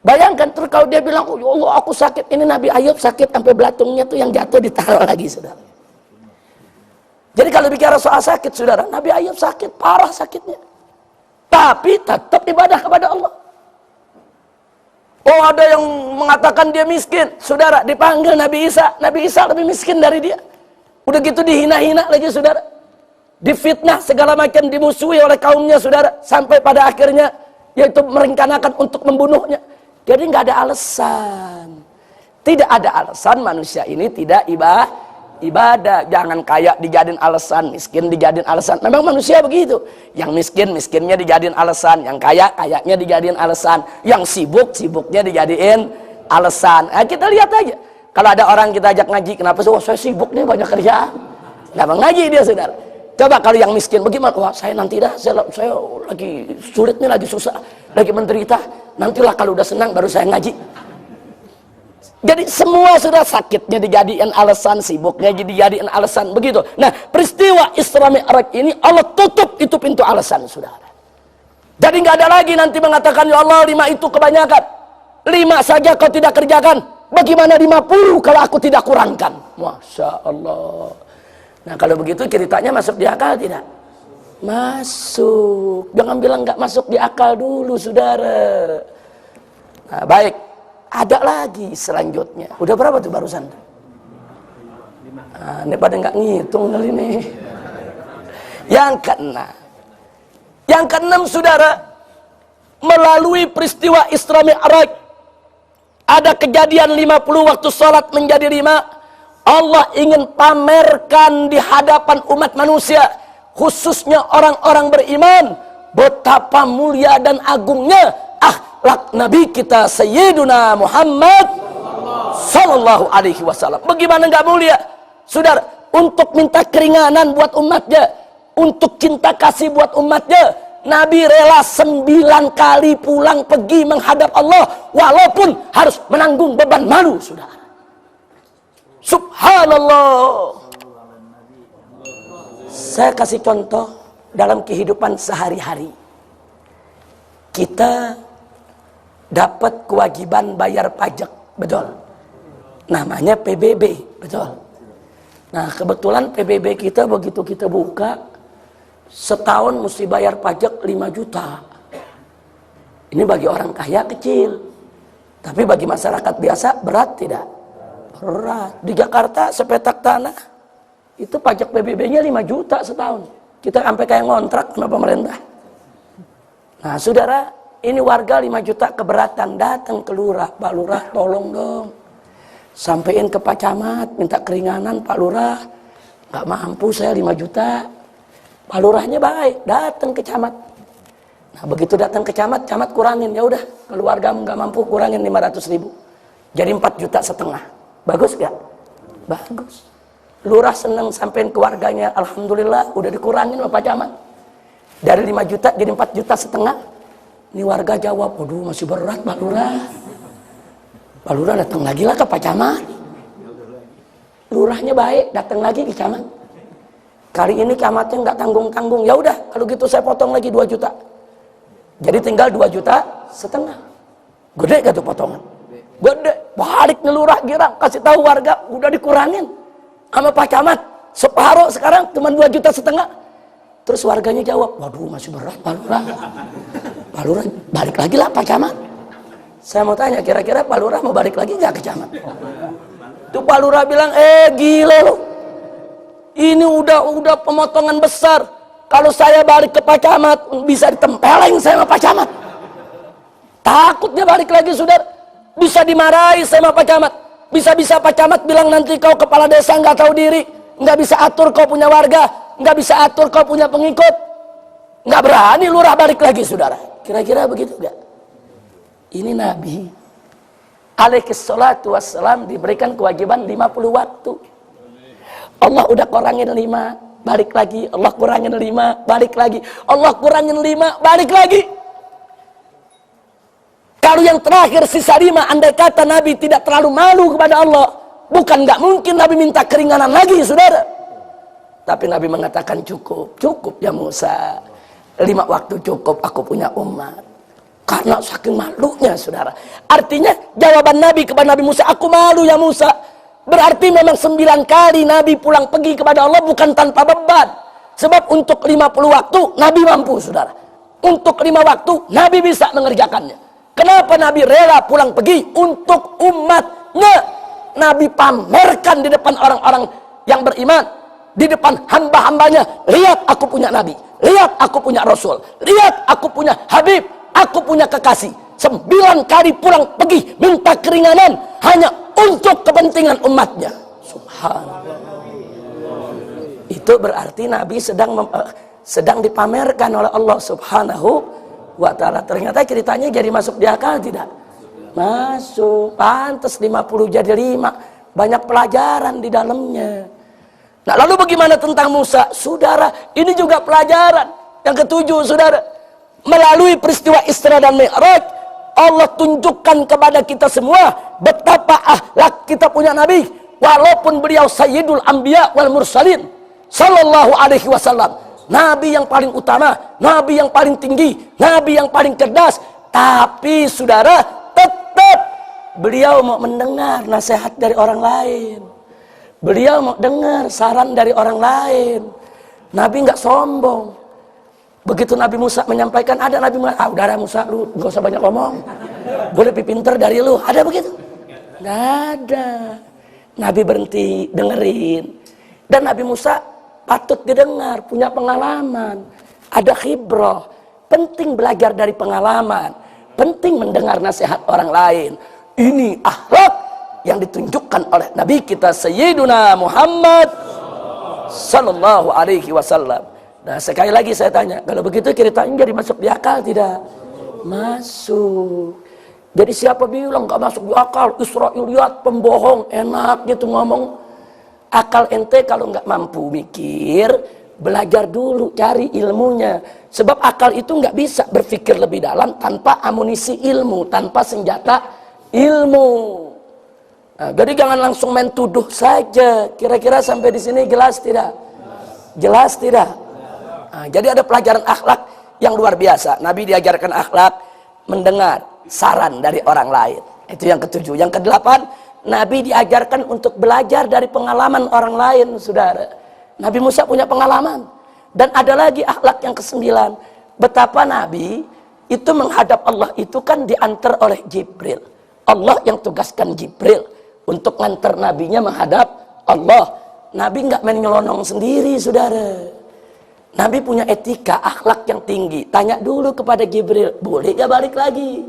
Bayangkan terus kalau dia bilang, oh ya Allah aku sakit. Ini Nabi Ayub sakit sampai belatungnya tuh yang jatuh ditaruh lagi, saudara. Jadi kalau bicara soal sakit, saudara, Nabi Ayub sakit, parah sakitnya. Tapi tetap ibadah kepada Allah. Oh, ada yang mengatakan dia miskin, saudara, dipanggil Nabi Isa. Nabi Isa lebih miskin dari dia. Udah gitu dihina-hina lagi, saudara. Difitnah segala macam, dimusuhi oleh kaumnya, saudara. Sampai pada akhirnya yaitu merencanakan untuk membunuhnya. Jadi nggak ada alasan. Tidak ada alasan manusia ini tidak ibadah. Jangan kaya dijadiin alasan, miskin dijadiin alasan. Memang manusia begitu. Yang miskinnya dijadiin alasan, yang kayanya dijadiin alasan, yang sibuknya dijadiin alasan. Nah, kita lihat aja. Kalau ada orang kita ajak ngaji, kenapa sih? Wah, saya sibuk nih, banyak kerjaan. Nggak mau ngaji dia, saudara. Coba kalau yang miskin, bagaimana? Wah, saya nanti dah, saya lagi sulit nih, lagi susah, lagi menderita. Nantilah kalau udah senang baru saya ngaji. Jadi semua sudah sakitnya dijadikan alasan, sibuknya dijadikan alasan, begitu. Nah, peristiwa Isra Mi'raj ini Allah tutup itu pintu alasan, saudara. Jadi nggak ada lagi nanti mengatakan, ya Allah 5 itu kebanyakan. 5 saja kau tidak kerjakan. Bagaimana 50 kalau aku tidak kurangkan? Masya Allah. Nah kalau begitu ceritanya masuk di akal tidak? Masuk. Jangan bilang nggak masuk di akal dulu, saudara. Nah baik. Ada lagi selanjutnya. Udah berapa tuh barusan? Nah, ini pada nggak ngitung kali ini. Yang keenam, saudara, melalui peristiwa Isra Mi'raj, ada kejadian 50 waktu sholat menjadi 5. Allah ingin pamerkan di hadapan umat manusia, khususnya orang-orang beriman, betapa mulia dan agungnya akhlak Nabi kita Sayyiduna Muhammad Sallallahu Alaihi Wasallam. Bagaimana nggak mulia, saudara? Untuk minta keringanan buat umatnya, untuk cinta kasih buat umatnya, Nabi rela 9 kali pulang pergi menghadap Allah, walaupun harus menanggung beban malu, saudara. Subhanallah. Saya kasih contoh dalam kehidupan sehari-hari. Kita dapat kewajiban bayar pajak, betul. Namanya PBB, betul. Nah, kebetulan PBB kita begitu kita buka, setahun mesti bayar pajak 5 juta. Ini bagi orang kaya kecil. Tapi bagi masyarakat biasa berat tidak? Berat. Di Jakarta sepetak tanah itu pajak PBB-nya 5 juta setahun. Kita sampai kayak ngontrak sama pemerintah. Nah, saudara, ini warga 5 juta keberatan, datang ke lurah, Pak Lurah tolong dong, sampein ke Pak Camat, minta keringanan, Pak Lurah, nggak mampu saya 5 juta. Pak Lurahnya baik, datang ke camat. Nah begitu datang ke camat, camat kurangin, ya udah, keluarga nggak mampu kurangin 500.000, jadi 4,5 juta. Bagus gak? Bagus. Lurah senang sampein ke warganya, alhamdulillah udah dikurangin Bapak Camat. Dari 5 juta jadi 4,5 juta. Ini warga jawab, waduh masih berat Pak Lurah. Pak Lurah datang lagi lah ke Pak Camat. Lurahnya baik, datang lagi ke camat. Kali ini camatnya nggak tanggung-tanggung. Ya udah, kalau gitu saya potong lagi 2 juta. Jadi tinggal 2,5 juta. Gede gak tuh potongan? Gede. Balik nih lurah girang, kasih tahu warga udah dikurangin sama Pak Camat. Separuh sekarang cuma 2,5 juta. Terus warganya jawab, waduh masih berat Pak Lurah. Pak Lurah balik lagi lah Pak Camat. Saya mau tanya, kira-kira Pak Lurah mau balik lagi nggak ke camat? Tuh Pak Lurah bilang, gila lo. Ini udah pemotongan besar. Kalau saya balik ke Pak Camat, bisa ditempeleng saya sama Pak Camat. Takut dia balik lagi, saudara. Bisa dimarahi saya sama Pak Camat. Bisa-bisa Pak Camat bilang nanti kau kepala desa nggak tahu diri, nggak bisa atur kau punya warga, nggak bisa atur kau punya pengikut. Nggak berani lurah balik lagi, saudara. Kira-kira begitu nggak? Ini Nabi alaihi salatu wassalam diberikan kewajiban 50 waktu. Allah udah kurangin 5, balik lagi. Allah kurangin 5, balik lagi. Allah kurangin 5, balik lagi. Kalau yang terakhir sisa 5, andai kata Nabi tidak terlalu malu kepada Allah, bukan nggak mungkin Nabi minta keringanan lagi, saudara. Tapi Nabi mengatakan cukup ya Musa. 5 waktu cukup, aku punya umat. Karena saking malunya, saudara. Artinya jawaban Nabi kepada Nabi Musa, aku malu ya Musa. Berarti memang 9 kali Nabi pulang pergi kepada Allah bukan tanpa beban. Sebab untuk 50 waktu Nabi mampu, saudara. Untuk 5 waktu Nabi bisa mengerjakannya. Kenapa Nabi rela pulang pergi? Untuk umatnya. Nabi pamerkan di depan orang-orang yang beriman, di depan hamba-hambanya. Lihat aku punya Nabi, lihat aku punya Rasul, lihat aku punya Habib, aku punya kekasih. 9 kali pulang pergi minta keringanan hanya untuk kepentingan umatnya. Subhanallah. Itu berarti Nabi sedang dipamerkan oleh Allah Subhanahu wa ta'ala. Ternyata ceritanya jadi masuk di akal tidak? Masuk. Pantas 50 jadi 5. Banyak pelajaran di dalamnya. Nah, lalu bagaimana tentang Musa? Saudara, ini juga pelajaran. Yang ketujuh, saudara. Melalui peristiwa Isra dan Mi'raj, Allah tunjukkan kepada kita semua betapa akhlak kita punya Nabi. Walaupun beliau Sayyidul Anbiya wal Mursalin sallallahu alaihi wasallam, Nabi yang paling utama, Nabi yang paling tinggi, Nabi yang paling cerdas. Tapi saudara, tetap beliau mau mendengar nasihat dari orang lain. Beliau mau dengar saran dari orang lain. Nabi nggak sombong. Begitu Nabi Musa menyampaikan, ada Nabi Musa, udah Musa, lu gak usah banyak ngomong, gue lebih pinter dari lu. Ada begitu? Nggak ada. Nabi berhenti dengerin. Dan Nabi Musa patut didengar, punya pengalaman, ada khibrah. Penting belajar dari pengalaman, penting mendengar nasihat orang lain. Ini akhlak yang ditunjukkan oleh Nabi kita Sayyiduna Muhammad sallallahu alaihi wasallam. Nah, sekali lagi saya tanya, kalau begitu ceritanya jadi masuk di akal tidak? Masuk. Jadi siapa bilang gak masuk di akal? Israiliyat, pembohong, enak gitu ngomong. Akal ente kalau nggak mampu mikir, belajar dulu, cari ilmunya. Sebab akal itu nggak bisa berpikir lebih dalam tanpa amunisi ilmu, tanpa senjata ilmu. Nah, jadi jangan langsung main tuduh saja. Kira-kira sampai di sini jelas tidak? Jelas tidak? Nah, jadi ada pelajaran akhlak yang luar biasa. Nabi diajarkan akhlak, mendengar saran dari orang lain. Itu yang ketujuh. Yang kedelapan, Nabi diajarkan untuk belajar dari pengalaman orang lain, saudara. Nabi Musa punya pengalaman. Dan ada lagi akhlak yang kesembilan. Betapa Nabi itu menghadap Allah itu kan diantar oleh Jibril. Allah yang tugaskan Jibril untuk ngantar nabinya menghadap Allah. Nabi nggak main nyelonong sendiri, saudara. Nabi punya etika, akhlak yang tinggi. Tanya dulu kepada Jibril, boleh gak balik lagi?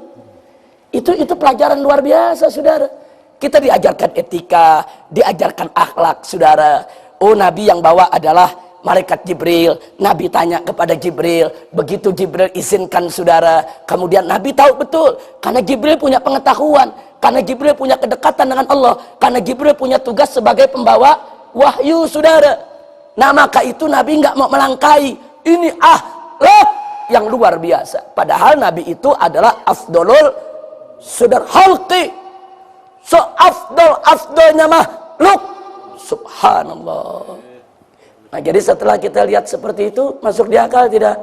Itu pelajaran luar biasa, saudara. Kita diajarkan etika, diajarkan akhlak, saudara. Oh, Nabi yang bawa adalah malaikat Jibril. Nabi tanya kepada Jibril. Begitu Jibril izinkan, saudara. Kemudian Nabi tahu betul. Karena Jibril punya pengetahuan. Karena Jibril punya kedekatan dengan Allah. Karena Jibril punya tugas sebagai pembawa wahyu, saudara. Nah, maka itu Nabi nggak mau melangkai. Ini akhlak yang luar biasa. Padahal Nabi itu adalah afdolul sudar halqi. So afdolnya makhluk. Subhanallah. Nah, jadi setelah kita lihat seperti itu, masuk di akal tidak?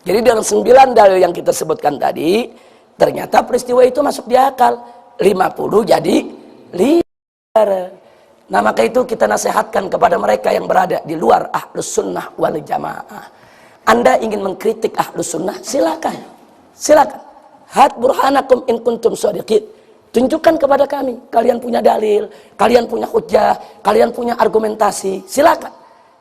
Jadi dengan 9 dalil yang kita sebutkan tadi, ternyata peristiwa itu masuk di akal. 50 jadi 5. Nah, maka itu kita nasihatkan kepada mereka yang berada di luar Ahlus Sunnah wal Jamaah. Anda ingin mengkritik Ahlus Sunnah, silakan. Silakan. Hat burhanakum in kuntum shadiqin. Tunjukkan kepada kami, kalian punya dalil, kalian punya hujjah, kalian punya argumentasi, silakan.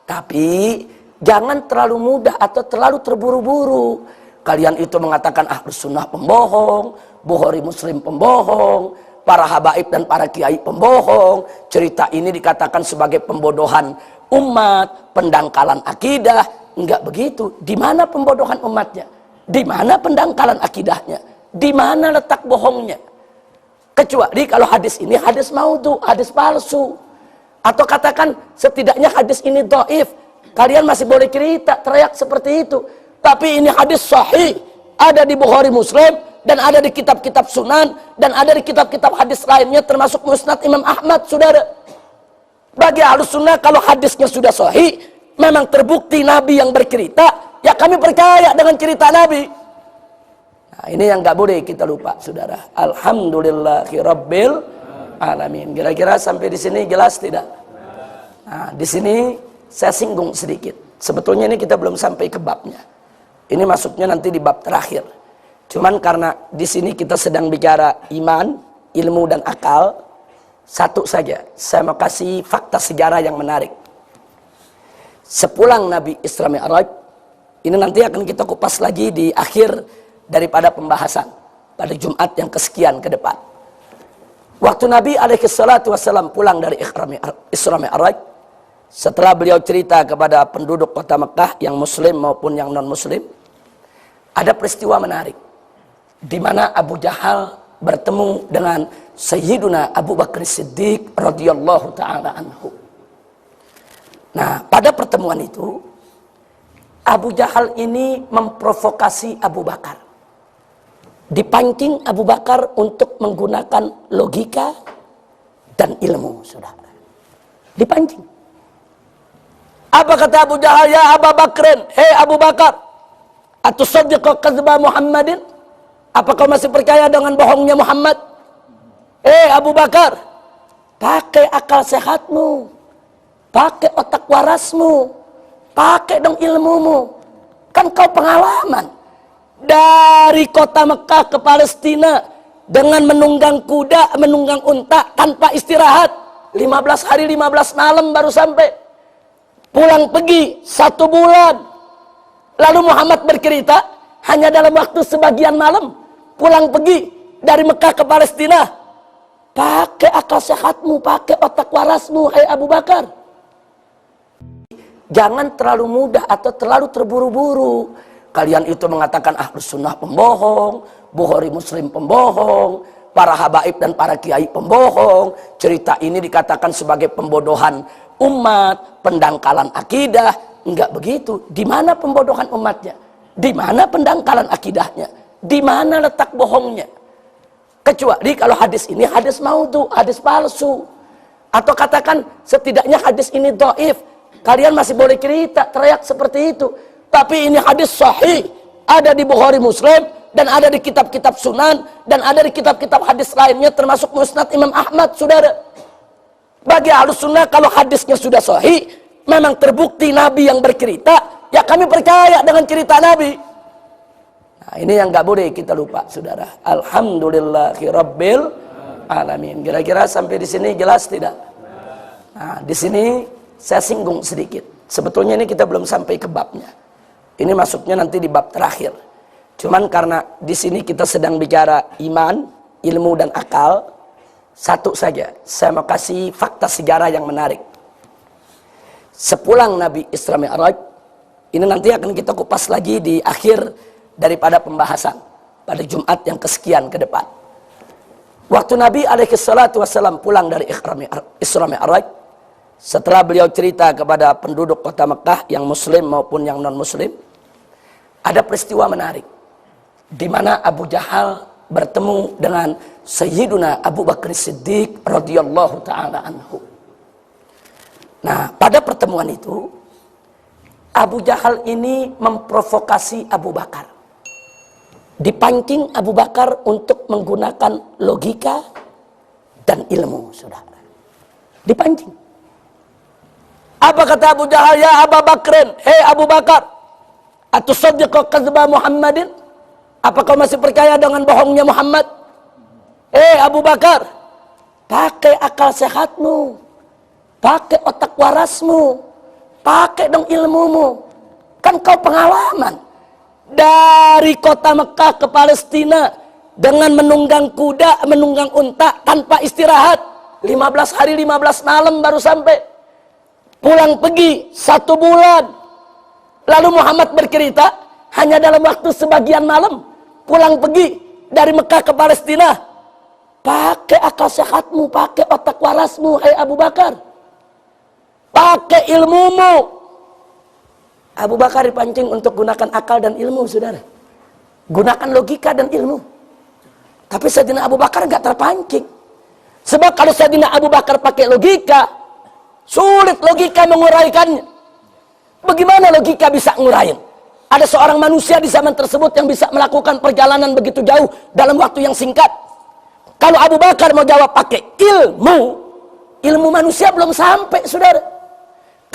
Tapi jangan terlalu mudah atau terlalu terburu-buru. Kalian itu mengatakan Ahlus Sunnah pembohong, Bukhari Muslim pembohong, para habaib dan para kiai pembohong. Cerita ini dikatakan sebagai pembodohan umat, pendangkalan akidah. Enggak begitu. Di mana pembodohan umatnya? Di mana pendangkalan akidahnya? Di mana letak bohongnya? Kecuali kalau hadis ini hadis maudhu, hadis palsu. Atau katakan setidaknya hadis ini dhaif. Kalian masih boleh cerita, teriak seperti itu. Tapi ini hadis sahih, ada di Bukhari Muslim, dan ada di kitab-kitab sunan, dan ada di kitab-kitab hadis lainnya, termasuk Musnad Imam Ahmad, saudara. Bagi Ahlus Sunnah, kalau hadisnya sudah sahih, memang terbukti Nabi yang bercerita, ya kami percaya dengan cerita Nabi. Nah, ini yang gak boleh kita lupa, saudara. Alhamdulillahirabbil alamin. Kira-kira sampai di sini jelas tidak? Nah, di sini saya singgung sedikit. Sebetulnya ini kita belum sampai ke babnya. Ini masuknya nanti di bab terakhir. Cuman karena di sini kita sedang bicara iman, ilmu dan akal, satu saja saya mau kasih fakta sejarah yang menarik. Sepulang Nabi Isra Mi'raj, ini nanti akan kita kupas lagi di akhir daripada pembahasan pada Jumat yang kesekian ke depan. Waktu Nabi SAW pulang dari Isra Mi'raj, setelah beliau cerita kepada penduduk kota Mekah yang muslim maupun yang non muslim, ada peristiwa menarik di mana Abu Jahal bertemu dengan Sayyiduna Abu Bakar Siddiq radhiyallahu taala anhu. Nah, pada pertemuan itu Abu Jahal ini memprovokasi Abu Bakar. Dipancing Abu Bakar untuk menggunakan logika dan ilmu, saudara. Dipancing. Apa kata Abu Jahal? Ya Abu Bakrin, hei Abu Bakar, atusaddiqu kadzba Muhammadin? Apa kau masih percaya dengan bohongnya Muhammad? Abu Bakar, pakai akal sehatmu, pakai otak warasmu, pakai dong ilmumu. Kan kau pengalaman dari kota Mekah ke Palestina dengan menunggang kuda, menunggang unta tanpa istirahat. 15 hari 15 malam baru sampai. Pulang pergi 1 bulan. Lalu Muhammad bercerita hanya dalam waktu sebagian malam pulang pergi dari Mekah ke Palestina. Pakai akal sehatmu, pakai otak warasmu, hai Abu Bakar. Jangan terlalu mudah atau terlalu terburu-buru. Kalian itu mengatakan Ahlus Sunnah pembohong, Bukhari Muslim pembohong, para habaib dan para kiai pembohong. Cerita ini dikatakan sebagai pembodohan umat, pendangkalan akidah. Enggak begitu. Di mana pembodohan umatnya? Di mana pendangkalan akidahnya? Di mana letak bohongnya? Kecuali kalau hadis ini hadis maudhu, hadis palsu. Atau katakan setidaknya hadis ini dhaif. Kalian masih boleh cerita, teriak seperti itu. Tapi ini hadis sahih, ada di Bukhari Muslim, dan ada di kitab-kitab sunan, dan ada di kitab-kitab hadis lainnya, termasuk Musnad Imam Ahmad, saudara. Bagi Ahlus Sunnah, kalau hadisnya sudah sahih, memang terbukti Nabi yang bercerita, ya kami percaya dengan cerita Nabi. Nah, ini yang gak boleh kita lupa, saudara. Alhamdulillahirabbil alamin. Kira-kira sampai di sini jelas tidak? Nah, di sini saya singgung sedikit. Sebetulnya ini kita belum sampai ke babnya. Ini masuknya nanti di bab terakhir. Cuman karena di sini kita sedang bicara iman, ilmu dan akal, satu saja saya mau kasih fakta sejarah yang menarik. Sepulang Nabi Isra Mi'raj, ini nanti akan kita kupas lagi di akhir daripada pembahasan pada Jumat yang kesekian ke depan. Waktu Nabi SAW pulang dari Isra Mi'raj, setelah beliau cerita kepada penduduk kota Mekah yang muslim maupun yang non muslim, ada peristiwa menarik di mana Abu Jahal bertemu dengan Sayyiduna Abu Bakar Siddiq radhiyallahu taala anhu. Nah, pada pertemuan itu Abu Jahal ini memprovokasi Abu Bakar. Dipancing Abu Bakar untuk menggunakan logika dan ilmu, saudara. Dipancing. Apa kata Abu Jahal? Ya Abu Bakrin, hei Abu Bakar, atusaddiqu kadzba Muhammadin? Apa kau masih percaya dengan bohongnya Muhammad? Hei Abu Bakar, pakai akal sehatmu, pakai otak warasmu, pakai dong ilmumu. Kan kau pengalaman dari kota Mekah ke Palestina dengan menunggang kuda, menunggang unta tanpa istirahat. 15 hari 15 malam baru sampai. Pulang pergi 1 bulan. Lalu Muhammad bercerita hanya dalam waktu sebagian malam pulang pergi dari Mekah ke Palestina. Pakai akal sehatmu, pakai otak warasmu, hai Abu Bakar. Pakai ilmumu. Abu Bakar dipancing untuk gunakan akal dan ilmu, saudara. Gunakan logika dan ilmu. Tapi Sayyidina Abu Bakar nggak terpancing. Sebab kalau Sayyidina Abu Bakar pakai logika, sulit logika menguraikannya. Bagaimana logika bisa ngurain? Ada seorang manusia di zaman tersebut yang bisa melakukan perjalanan begitu jauh dalam waktu yang singkat. Kalau Abu Bakar mau jawab pakai ilmu manusia belum sampai, saudara.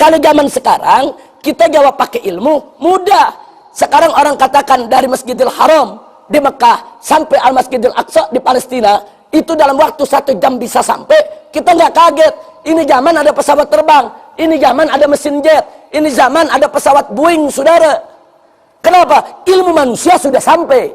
Kalau zaman sekarang kita jawab pakai ilmu, mudah. Sekarang orang katakan dari Masjidil Haram di Mekah sampai Al-Masjidil Aqsa di Palestina, itu dalam waktu 1 jam bisa sampai. Kita nggak kaget. Ini zaman ada pesawat terbang, ini zaman ada mesin jet, ini zaman ada pesawat Boeing, saudara. Kenapa? Ilmu manusia sudah sampai.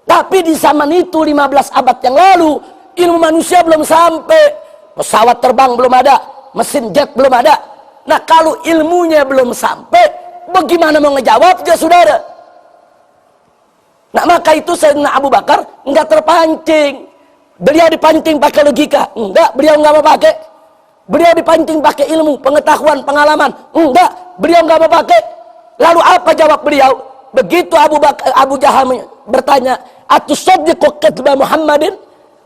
Tapi di zaman itu 15 abad yang lalu, ilmu manusia belum sampai. Pesawat terbang belum ada, mesin jet belum ada. Nah, kalau ilmunya belum sampai, bagaimana mau ngejawabnya, saudara? Nah, maka itu Sayyidina Abu Bakar enggak terpancing. Beliau dipancing pakai logika? Enggak, beliau enggak mau pakai. Beliau dipancing pakai ilmu, pengetahuan, pengalaman? Enggak, beliau enggak mau pakai. Lalu apa jawab beliau? Begitu Abu Jahal bertanya, "Atusaddiqu kadzba Muhammadin?"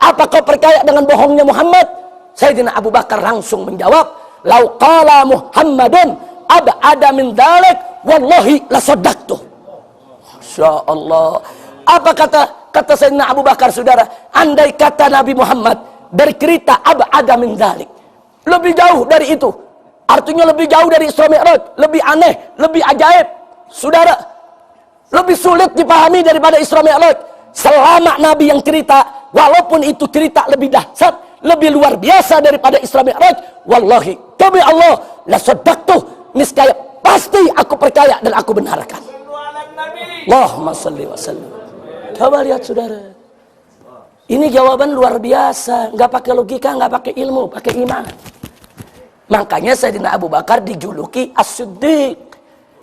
Apa kau percaya dengan bohongnya Muhammad? Sayyidina Abu Bakar langsung menjawab, "Lau qala Muhammadun ab'ada min dzalik, wallahi la saddaqtu." Masyaallah. Apa kata Sayyidina Abu Bakar, saudara? Andai kata Nabi Muhammad bercerita ab'ada min dzalik, lebih jauh dari itu, artinya lebih jauh dari Isra Mi'raj, lebih aneh, lebih ajaib, saudara, lebih sulit dipahami daripada Isra Mi'raj. Selama Nabi yang cerita, walaupun itu cerita lebih dahsyat, lebih luar biasa daripada Isra Mi'raj, wallahi, demi Allah, la saddaqtu, niscaya pasti aku percaya dan aku benarkan. Allahumma shalli wa sallim. Coba lihat, saudara. Ini jawaban luar biasa, nggak pakai logika, nggak pakai ilmu, pakai iman. Makanya Sayyidina Abu Bakar dijuluki As-Siddiq.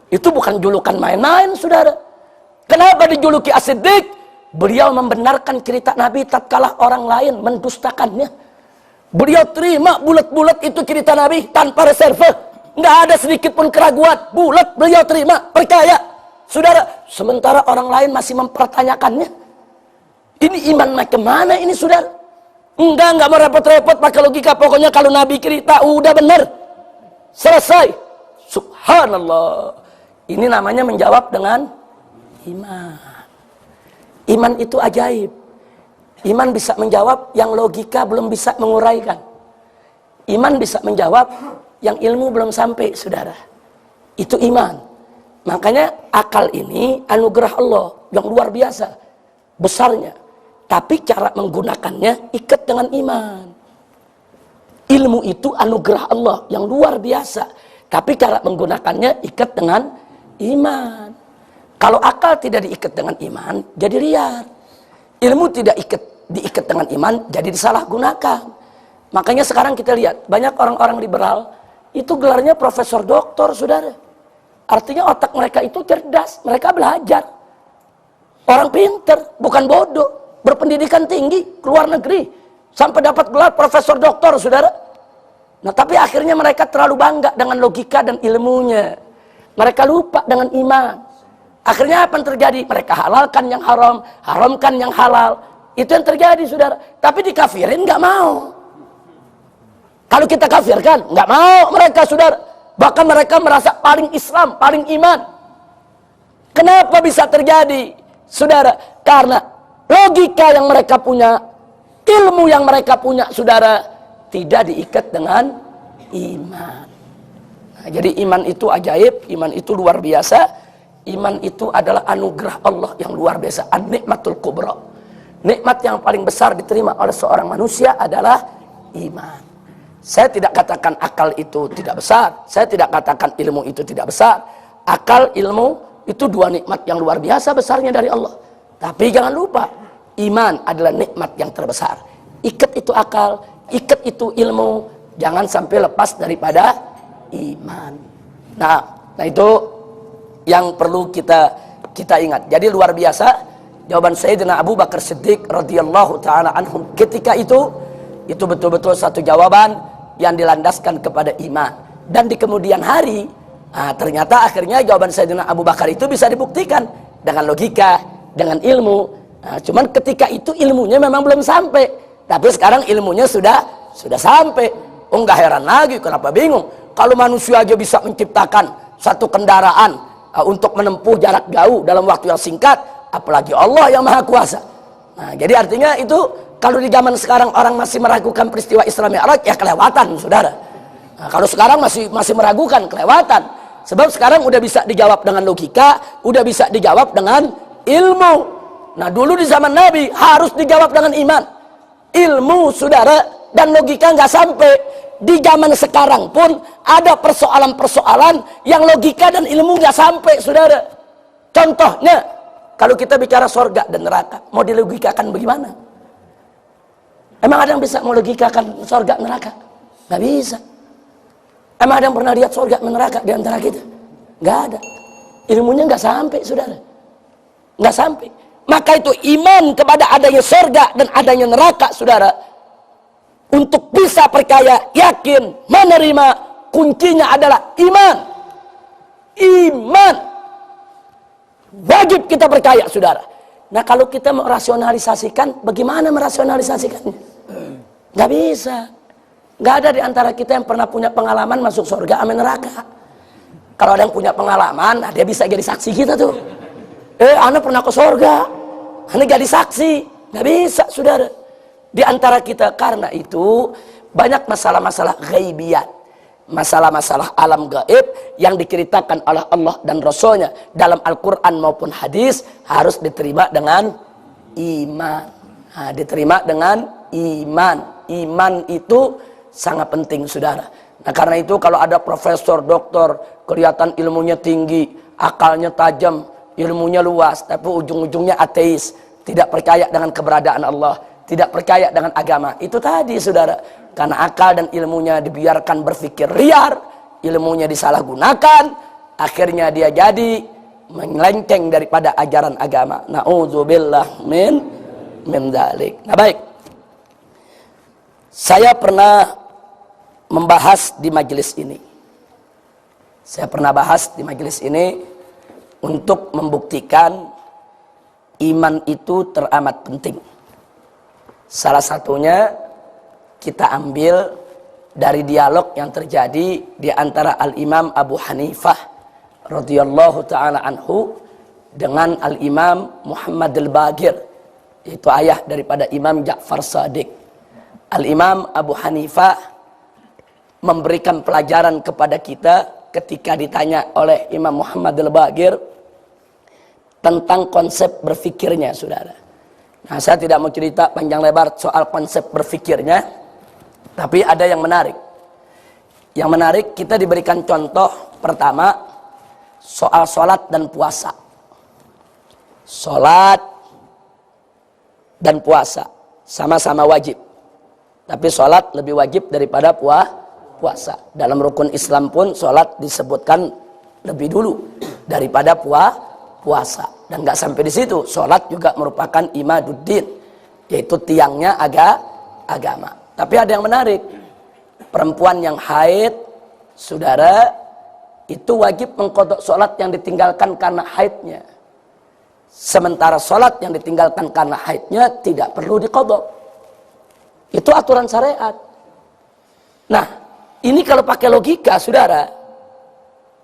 Itu bukan julukan main-main, saudara. Kenapa dijuluki As-Siddiq? Beliau membenarkan cerita Nabi tatkala orang lain mendustakannya. Beliau terima bulat-bulat itu cerita Nabi tanpa reserve. Nggak ada sedikit pun keraguan. Bulat beliau terima, percaya. Saudara, sementara orang lain masih mempertanyakannya. Ini iman macam mana ini, saudara? Enggak mau repot-repot pakai logika. Pokoknya kalau Nabi cerita, udah benar. Selesai. Subhanallah. Ini namanya menjawab dengan iman. Iman itu ajaib. Iman bisa menjawab yang logika belum bisa menguraikan. Iman bisa menjawab yang ilmu belum sampai, saudara. Itu iman. Makanya akal ini anugerah Allah yang luar biasa besarnya. Tapi cara menggunakannya ikat dengan iman. Ilmu itu anugerah Allah yang luar biasa. Tapi cara menggunakannya ikat dengan iman. Kalau akal tidak diikat dengan iman, jadi liar. Ilmu tidak diikat dengan iman, jadi disalahgunakan. Makanya sekarang kita lihat, banyak orang-orang liberal, itu gelarnya profesor doktor, saudara. Artinya otak mereka itu cerdas, mereka belajar. Orang pinter, bukan bodoh. Berpendidikan tinggi, keluar negeri. Sampai dapat gelar profesor doktor, saudara. Nah, tapi akhirnya mereka terlalu bangga dengan logika dan ilmunya. Mereka lupa dengan iman. Akhirnya apa yang terjadi? Mereka halalkan yang haram, haramkan yang halal. Itu yang terjadi, saudara. Tapi dikafirin nggak mau. Kalau kita kafirkan, nggak mau mereka, saudara. Bahkan mereka merasa paling Islam, paling iman. Kenapa bisa terjadi, saudara? Karena logika yang mereka punya, ilmu yang mereka punya, saudara, tidak diikat dengan iman. Nah, jadi iman itu ajaib, iman itu luar biasa. Iman itu adalah anugerah Allah yang luar biasa. An-nikmatul kubra. Nikmat yang paling besar diterima oleh seorang manusia adalah iman. Saya tidak katakan akal itu tidak besar. Saya tidak katakan ilmu itu tidak besar. Akal, ilmu itu dua nikmat yang luar biasa besarnya dari Allah. Tapi jangan lupa, iman adalah nikmat yang terbesar. Ikat itu akal, ikat itu ilmu. Jangan sampai lepas daripada iman. Nah itu yang perlu kita ingat. Jadi luar biasa jawaban Sayyidina Abu Bakar Siddiq radhiyallahu taala anhum ketika itu betul-betul satu jawaban yang dilandaskan kepada iman. Dan di kemudian hari, ternyata akhirnya jawaban Sayyidina Abu Bakar itu bisa dibuktikan dengan logika, dengan ilmu. Cuman ketika itu ilmunya memang belum sampai, tapi sekarang ilmunya sudah sampai. Oh, nggak heran lagi, kenapa bingung? Kalau manusia aja bisa menciptakan satu kendaraan untuk menempuh jarak jauh dalam waktu yang singkat, apalagi Allah yang Maha Kuasa. Nah, jadi artinya itu kalau di zaman sekarang orang masih meragukan peristiwa Isra Mi'raj, ya kelewatan, saudara. Nah, kalau sekarang masih meragukan, kelewatan. Sebab sekarang udah bisa dijawab dengan logika, udah bisa dijawab dengan ilmu. Nah, dulu di zaman Nabi harus dijawab dengan iman. Ilmu, saudara, dan logika nggak sampai. Di zaman sekarang pun ada persoalan-persoalan yang logika dan ilmu nggak sampai, saudara. Contohnya, kalau kita bicara surga dan neraka, mau dilogikakan bagaimana? Emang ada yang bisa melogikakan surga neraka? Nggak bisa. Emang ada yang pernah lihat surga dan neraka di antara kita? Nggak ada. Ilmunya nggak sampai, saudara. Nggak sampai. Maka itu iman kepada adanya surga dan adanya neraka, saudara. Untuk bisa percaya, yakin, menerima, kuncinya adalah iman. Iman. Wajib kita percaya, saudara. Nah, kalau kita mau rasionalisasikan, bagaimana merasionalisasikannya? Nggak bisa. Nggak ada di antara kita yang pernah punya pengalaman masuk surga sama neraka. Kalau ada yang punya pengalaman, dia bisa jadi saksi kita tuh. Anda pernah ke surga, Anda jadi saksi. Nggak bisa, saudara. Di antara kita, karena itu banyak masalah-masalah ghaibiyat, masalah-masalah alam gaib yang diceritakan oleh Allah dan Rasulnya dalam Al-Quran maupun hadis harus diterima dengan iman. Diterima dengan iman. Iman itu sangat penting, saudara. Nah, karena itu kalau ada profesor, doktor, kelihatan ilmunya tinggi, akalnya tajam, ilmunya luas, tapi ujung-ujungnya ateis, tidak percaya dengan keberadaan Allah, tidak percaya dengan agama. Itu tadi, saudara. Karena akal dan ilmunya dibiarkan berpikir liar, ilmunya disalahgunakan, akhirnya dia jadi melenceng daripada ajaran agama. Na'udzubillah min dzalik. Nah, baik. Saya pernah membahas di majelis ini. Saya pernah bahas di majelis ini untuk membuktikan iman itu teramat penting. Salah satunya kita ambil dari dialog yang terjadi di antara Al-Imam Abu Hanifah radhiyallahu ta'ala anhu dengan Al-Imam Muhammad Al-Baqir, yaitu ayah daripada Imam Ja'far Shadiq. Al-Imam Abu Hanifah memberikan pelajaran kepada kita ketika ditanya oleh Imam Muhammad Al-Baqir tentang konsep berfikirnya, saudara. Nah, saya tidak mau cerita panjang lebar soal konsep berfikirnya, tapi ada yang menarik. Yang menarik, kita diberikan contoh pertama soal sholat dan puasa. Sholat dan puasa sama-sama wajib, tapi sholat lebih wajib daripada puasa. Dalam rukun Islam pun sholat disebutkan lebih dulu daripada puasa. Dan nggak sampai di situ, sholat juga merupakan imaduddin, yaitu tiangnya agama. Tapi ada yang menarik. perempuan yang haid, saudara, itu wajib mengqadha sholat yang ditinggalkan karena haidnya. Sementara sholat yang ditinggalkan karena haidnya tidak perlu diqadha. Itu aturan syariat. Nah, ini kalau pakai logika, saudara,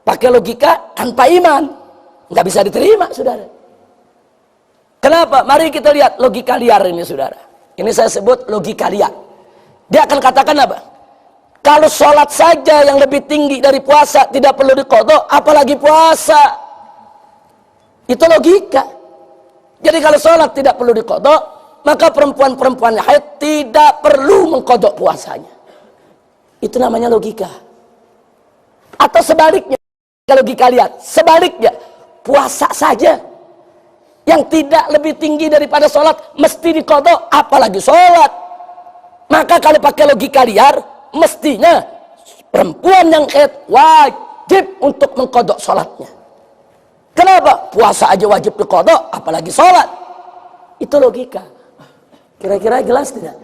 pakai logika tanpa iman, nggak bisa diterima, saudara. Kenapa? Mari kita lihat logika liar ini, saudara. Ini saya sebut logika liar. Dia akan katakan apa? Kalau sholat saja yang lebih tinggi dari puasa tidak perlu diqadha, apalagi puasa. Itu logika. Jadi kalau sholat tidak perlu diqadha, maka perempuan-perempuan yang haid tidak perlu mengqadha puasanya. Itu namanya logika. Atau sebaliknya, logika lihat. Sebaliknya, puasa saja yang tidak lebih tinggi daripada sholat mesti diqadha, apalagi sholat. Maka kalau pakai logika liar, mestinya perempuan yang haid wajib untuk mengqadha sholatnya. Kenapa? Puasa aja wajib diqadha, apalagi sholat. Itu logika. Kira-kira jelas tidak?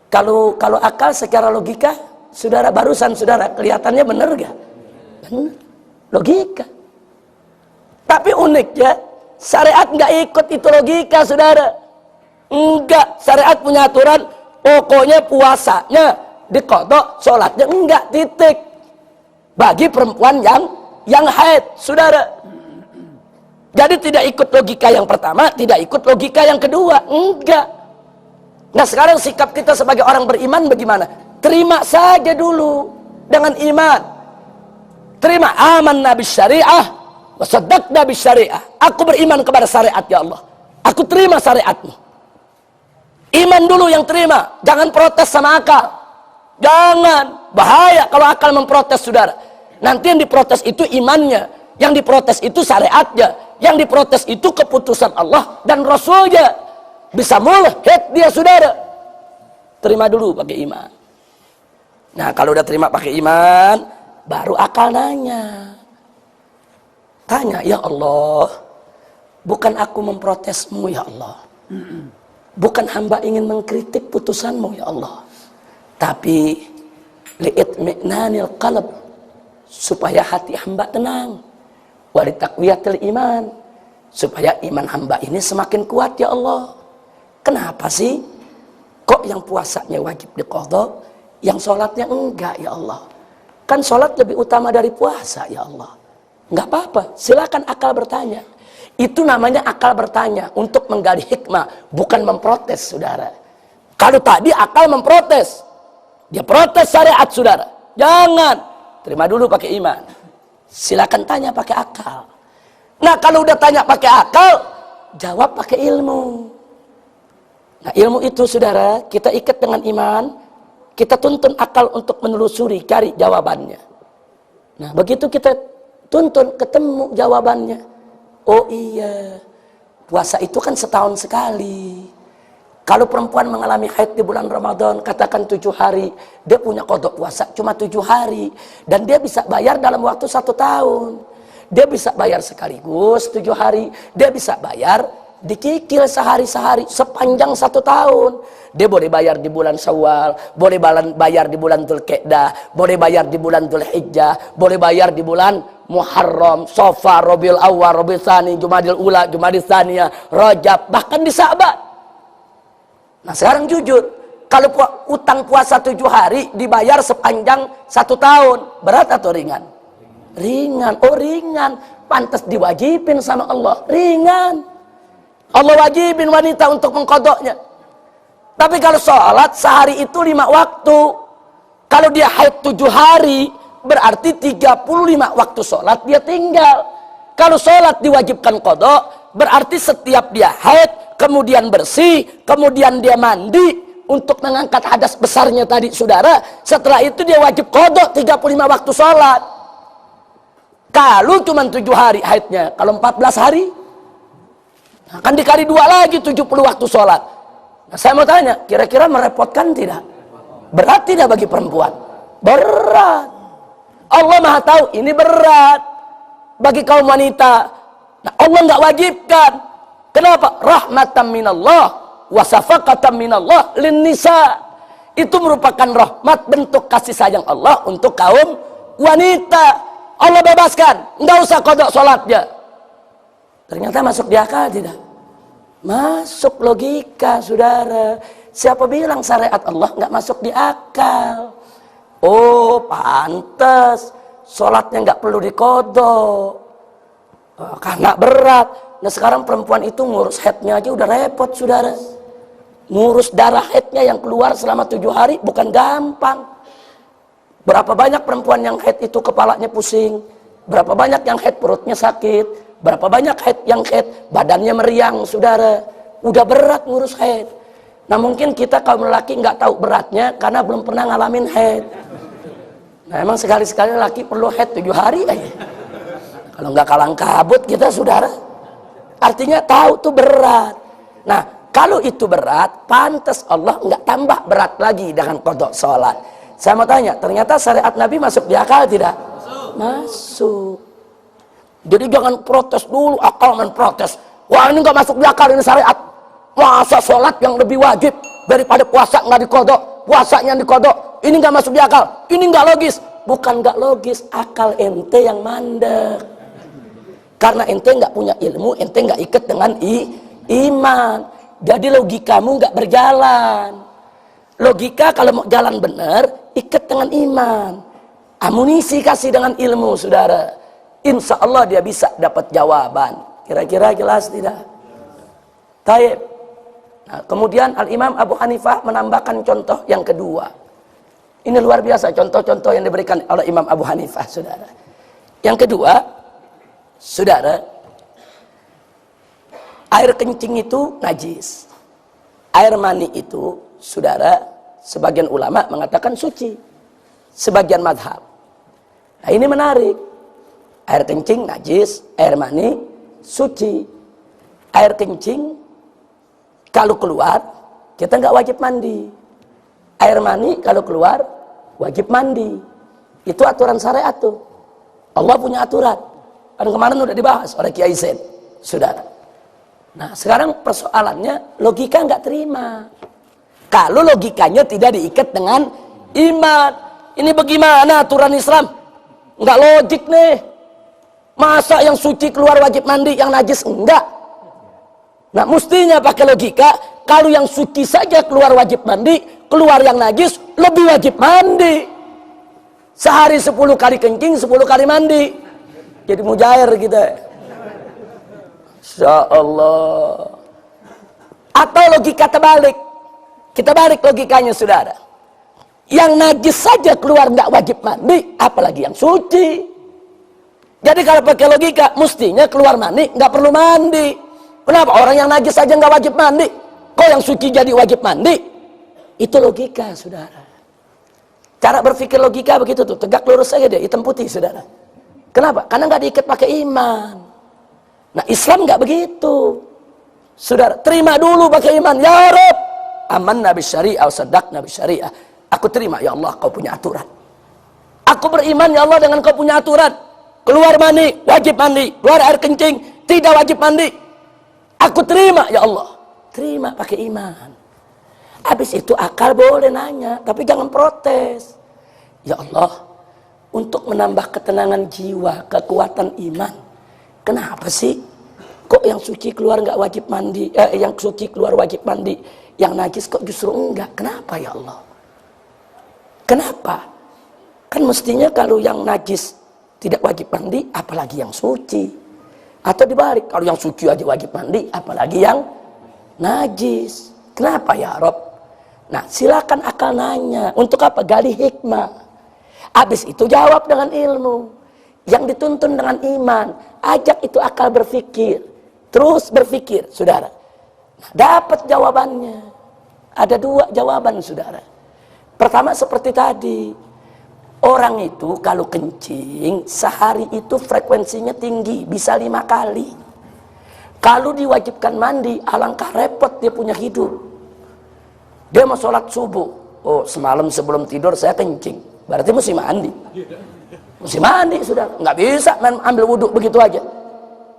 Kalau akal secara logika, saudara, barusan saudara kelihatannya benar gak? Benar. Logika. Tapi uniknya, syariat nggak ikut itu logika, saudara. Enggak, syariat punya aturan, pokoknya puasanya diqadha, sholatnya enggak, titik. Bagi perempuan yang haid, saudara. Jadi tidak ikut logika yang pertama, tidak ikut logika yang kedua, enggak. Nah, sekarang sikap kita sebagai orang beriman bagaimana? Terima saja dulu dengan iman. Terima, amanna bisyariah wa saddaqna bisyariah. Aku beriman kepada syariat, ya Allah. Aku terima syariatmu. Iman dulu yang terima, jangan protes sama akal. Jangan, bahaya kalau akal memprotes, saudara. Nanti yang diprotes itu imannya, yang diprotes itu syariatnya, yang diprotes itu keputusan Allah dan Rasulnya. Bisa mulhid dia, saudara. Terima dulu pakai iman. Nah, kalau udah terima pakai iman, baru akal nanya. Tanya, ya Allah, bukan aku memprotesmu, ya Allah. Bukan hamba ingin mengkritik putusanmu, ya Allah. Tapi li'itmi'nanil qalb, supaya hati hamba tenang. Walitaqwiyatil iman, supaya iman hamba ini semakin kuat, ya Allah. Kenapa sih kok yang puasanya wajib diqadha, yang sholatnya enggak, ya Allah? Kan sholat lebih utama dari puasa, ya Allah. Enggak apa-apa, silakan akal bertanya. Itu namanya akal bertanya untuk menggali hikmah, bukan memprotes, saudara. Kalau tadi akal memprotes, dia protes syariat, saudara. Jangan, terima dulu pakai iman. Silakan tanya pakai akal. Nah, kalau udah tanya pakai akal, jawab pakai ilmu. Nah, ilmu itu, saudara, kita ikat dengan iman, kita tuntun akal untuk menelusuri, cari jawabannya. Nah, begitu kita tuntun, ketemu jawabannya. Oh iya, puasa itu kan setahun sekali. Kalau perempuan mengalami haid di bulan Ramadan, katakan 7 hari, dia punya qadha puasa cuma 7 hari. Dan dia bisa bayar dalam waktu 1 tahun. Dia bisa bayar sekaligus 7 hari, dia bisa bayar dicicil sehari-sehari sepanjang 1 tahun. Dia boleh bayar di bulan Syawal, boleh bayar di bulan Dzulqa'dah, boleh bayar di bulan Dzulhijjah, boleh bayar di bulan Muharram, Safar, Rabiul Awwal, Rabiul Tsani, Jumadil Ula, Jumadil Tsaniyah, Rajab, bahkan di Sa'ban. Nah, sekarang jujur, kalau utang puasa 7 hari dibayar sepanjang 1 tahun, berat atau ringan? Ringan. Oh, ringan. Pantas diwajibin sama Allah. Ringan. Allah wajibin wanita untuk mengqadhanya. Tapi kalau sholat sehari itu 5 waktu. Kalau dia haid 7 hari, berarti 35 waktu sholat dia tinggal. Kalau sholat diwajibkan qadha, berarti setiap dia haid, kemudian bersih, kemudian dia mandi untuk mengangkat hadas besarnya tadi, saudara. Setelah itu dia wajib qadha 35 waktu sholat. Kalau cuma 7 hari haidnya, kalau 14 hari, akan dikali 2 lagi 70 waktu sholat. Nah, saya mau tanya, kira-kira merepotkan tidak? Berat tidak bagi perempuan? Berat. Allah Maha tahu ini berat bagi kaum wanita. Nah, Allah nggak wajibkan. Kenapa? Rahmatan minallah wa safaqatan minallah lin nisa. Itu merupakan rahmat, bentuk kasih sayang Allah untuk kaum wanita. Allah bebaskan, nggak usah kodok sholatnya. Ternyata masuk di akal tidak? Masuk logika, saudara. Siapa bilang syariat Allah nggak masuk di akal? Oh, pantas sholatnya nggak perlu dikodok karena berat. Nah sekarang perempuan itu ngurus haidnya aja udah repot, saudara. Ngurus darah haidnya yang keluar selama 7 hari bukan gampang. Berapa banyak perempuan yang haid itu kepalanya pusing, berapa banyak yang haid perutnya sakit, berapa banyak haid yang haid badannya meriang, saudara. Udah berat ngurus haid. Nah mungkin kita kaum lelaki nggak tahu beratnya karena belum pernah ngalamin haid. Nah emang sekali-sekali laki perlu haid 7 hari aja. Kalau nggak kalang kabut kita, saudara. Artinya tahu tuh berat. Nah kalau itu berat, pantas Allah nggak tambah berat lagi dengan qada sholat. Saya mau tanya, ternyata syariat Nabi masuk di akal tidak? Masuk. Jadi jangan protes dulu, akal main protes. Wah ini nggak masuk di akal, ini syariat. Masa sholat yang lebih wajib daripada puasa nggak dikodok, puasanya dikodok. Ini nggak masuk di akal, ini nggak logis. Bukan nggak logis, akal ente yang mandek. Karena ente nggak punya ilmu, ente nggak ikat dengan iman. Jadi logikamu nggak berjalan. Logika kalau mau jalan benar, ikat dengan iman. Amunisi kasih dengan ilmu, saudara. Insya Allah dia bisa dapat jawaban. Kira-kira jelas tidak? Taib. Nah, kemudian Al-Imam Abu Hanifah menambahkan contoh yang kedua. Ini luar biasa contoh-contoh yang diberikan oleh Imam Abu Hanifah, saudara. Yang kedua, saudara, air kencing itu najis. Air mani itu, saudara, sebagian ulama mengatakan suci. Sebagian madhab. Nah ini menarik. Air kencing najis, air mani suci. Air kencing kalau keluar kita nggak wajib mandi. Air mani kalau keluar wajib mandi. Itu aturan syariat tuh. Allah punya aturan. Kan kemarin udah dibahas oleh Kiai Zain, saudara. Nah sekarang persoalannya logika nggak terima. Kalau logikanya tidak diikat dengan iman. Ini bagaimana aturan Islam? Nggak logik nih. Masa yang suci keluar wajib mandi, yang najis enggak? Nah mestinya pakai logika. Kalau yang suci saja keluar wajib mandi, keluar yang najis lebih wajib mandi. Sehari 10 kali kencing, 10 kali mandi. Jadi mujair kita. Insya Allah. Atau logika terbalik. Kita balik logikanya, saudara. Yang najis saja keluar nggak wajib mandi, apalagi yang suci. Jadi kalau pakai logika, mestinya keluar mandi nggak perlu mandi. Kenapa? Orang yang najis saja nggak wajib mandi, kok yang suci jadi wajib mandi? Itu logika, saudara. Cara berpikir logika begitu tuh, tegak lurus saja dia, hitam putih, saudara. Kenapa? Karena nggak diikat pakai iman. Nah Islam nggak begitu, saudara. Terima dulu pakai iman, ya Rabb. Aman nabi syariah, sadaq nabi syariah. Aku terima, ya Allah, kau punya aturan. Aku beriman, ya Allah, dengan kau punya aturan. Keluar mandi, wajib mandi. Keluar air kencing, tidak wajib mandi. Aku terima, ya Allah. Terima pakai iman. Habis itu akal boleh nanya, tapi jangan protes. Ya Allah, untuk menambah ketenangan jiwa, kekuatan iman, kenapa sih? Kok yang suci keluar nggak wajib mandi? Yang suci keluar wajib mandi, yang najis kok justru enggak? Kenapa ya Allah? Kenapa? Kan mestinya kalau yang najis tidak wajib mandi, apalagi yang suci. Atau dibalik, kalau yang suci aja wajib mandi, apalagi yang najis. Kenapa ya Rob? Nah silakan akal nanya. Untuk apa? Gali hikmah. Habis itu jawab dengan ilmu. Yang dituntun dengan iman. Ajak itu akal berpikir. Terus berpikir, saudara. Nah, dapat jawabannya. Ada 2 jawaban, saudara. Pertama seperti tadi. Orang itu kalau kencing, sehari itu frekuensinya tinggi. Bisa 5 kali. Kalau diwajibkan mandi, alangkah repot dia punya hidup. Dia mau sholat subuh. Oh semalam sebelum tidur saya kencing. Berarti mesti mandi. Mesti mandi, sudah. Nggak bisa ambil wudhu begitu aja.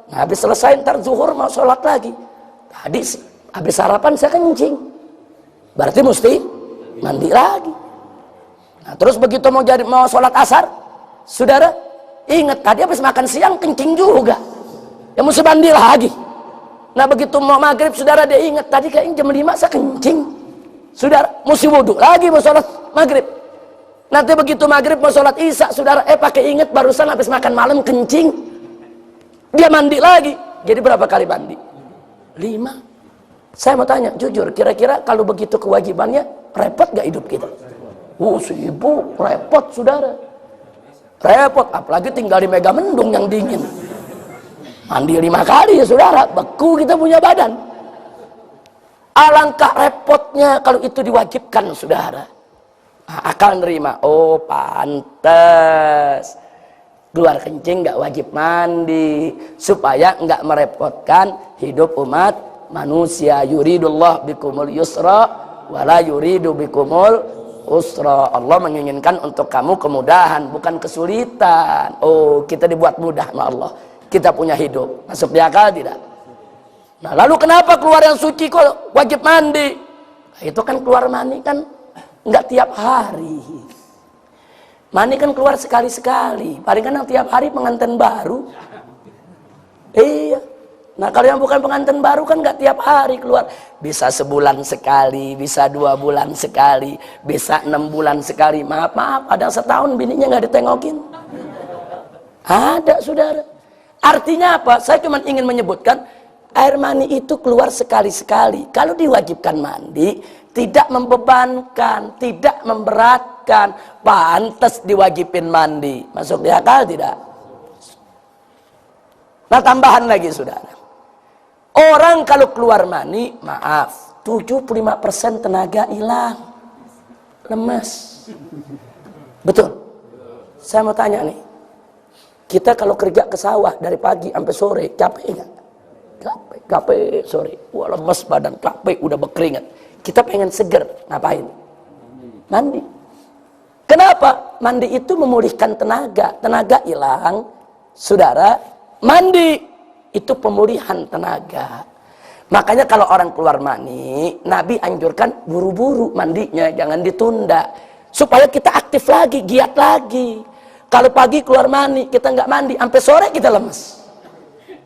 Nah, habis selesai ntar zuhur mau sholat lagi. Tadi habis sarapan saya kencing. Berarti mesti mandi lagi. Nah, terus begitu mau sholat asar, saudara, ingat tadi habis makan siang kencing juga, ya mesti mandi lagi. Nah begitu mau maghrib, saudara, dia ingat tadi kayaknya jam 5 saya kencing, saudara, mesti wudhu lagi mau sholat maghrib. Nanti begitu maghrib mau sholat isya, saudara, pakai ingat barusan habis makan malam kencing, dia mandi lagi. Jadi berapa kali mandi? 5. Saya mau tanya jujur, kira-kira kalau begitu kewajibannya, repot gak hidup kita? Sibuk, repot, saudara, repot. Apalagi tinggal di Megamendung yang dingin, mandi 5 kali ya saudara, beku kita punya badan. Alangkah repotnya kalau itu diwajibkan, saudara. Nah, akal nerima, oh pantas keluar kencing nggak wajib mandi supaya nggak merepotkan hidup umat manusia. Yuridullah bikumul yusra wala yuridu bikumul usra. Allah menginginkan untuk kamu kemudahan, bukan kesulitan. Oh, kita dibuat mudah sama Allah, kita punya hidup. Masuk di akal tidak? Nah, lalu kenapa keluar yang suci kok wajib mandi? Nah, itu kan keluar mani kan nggak tiap hari. Mani kan keluar sekali-sekali. Paling kan yang tiap hari pengantin baru. Iya. Nah, kalau yang bukan pengantin baru kan nggak tiap hari keluar. Bisa sebulan sekali, bisa 2 bulan sekali, bisa 6 bulan sekali. Maaf, ada setahun bininya nggak ditengokin. Ada, saudara. Artinya apa? Saya cuma ingin menyebutkan air mani itu keluar sekali-sekali. Kalau diwajibkan mandi, tidak membebankan, tidak memberatkan, pantas diwajibin mandi. Masuk di akal tidak? Nah, tambahan lagi, saudara. Orang kalau keluar mani, maaf, 75% tenaga hilang, lemes. Betul? Saya mau tanya nih, kita kalau kerja ke sawah dari pagi sampai sore, capek nggak? Capek sore, wah lemes badan, capek, udah berkeringat. Kita pengen seger, ngapain? Mandi. Kenapa? Mandi itu memulihkan tenaga. Tenaga hilang, saudara, mandi itu pemulihan tenaga. Makanya kalau orang keluar mani, Nabi anjurkan buru-buru mandinya, jangan ditunda, supaya kita aktif lagi, giat lagi. Kalau pagi keluar mani, kita nggak mandi, sampai sore kita lemes,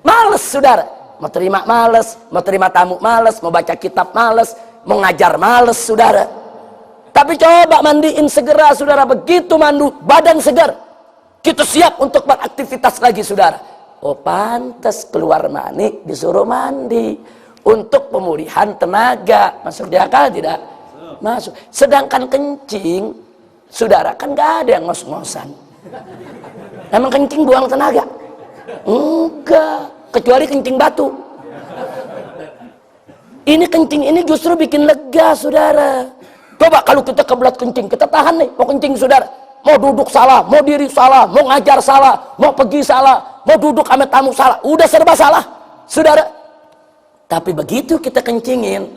males, saudara. Mau terima males, mau terima tamu males, mau baca kitab males, mau ngajar males, saudara. Tapi coba mandiin segera, saudara. Begitu mandu, badan segar, kita siap untuk beraktivitas lagi, saudara. Oh, pantas keluar mani disuruh mandi untuk pemulihan tenaga. Masuk di akal tidak? Masuk. Sedangkan kencing, saudara, kan gak ada yang ngos-ngosan. Emang kencing buang tenaga? Enggak, kecuali kencing batu. Ini kencing ini justru bikin lega, saudara. Coba kalau kita kebelat kencing, kita tahan nih, mau kencing, saudara. Mau duduk salah, mau diri salah, mau ngajar salah, mau pergi salah, mau duduk sama tamu salah, udah serba salah, saudara. Tapi begitu kita kencingin,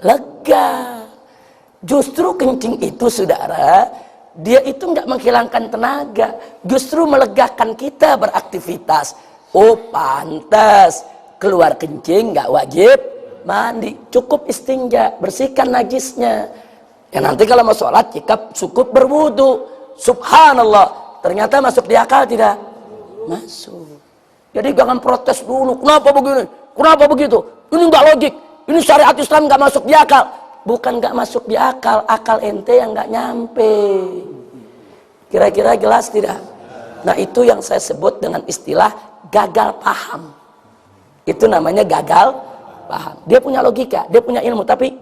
lega. Justru kencing itu, saudara, dia itu nggak menghilangkan tenaga, justru melegakan kita beraktivitas. Oh, pantas keluar kencing nggak wajib mandi, cukup istinja, bersihkan najisnya. Ya nanti kalau mau sholat, cukup berwudu. Subhanallah, ternyata masuk di akal tidak? Masuk. Jadi jangan protes dulu, kenapa begini, kenapa begitu, ini nggak logik, ini syariat Islam nggak masuk di akal. Bukan nggak masuk di akal, akal ente yang nggak nyampe. Kira-kira jelas tidak? Nah, itu yang saya sebut dengan istilah gagal paham. Itu namanya gagal paham. Dia punya logika, dia punya ilmu, tapi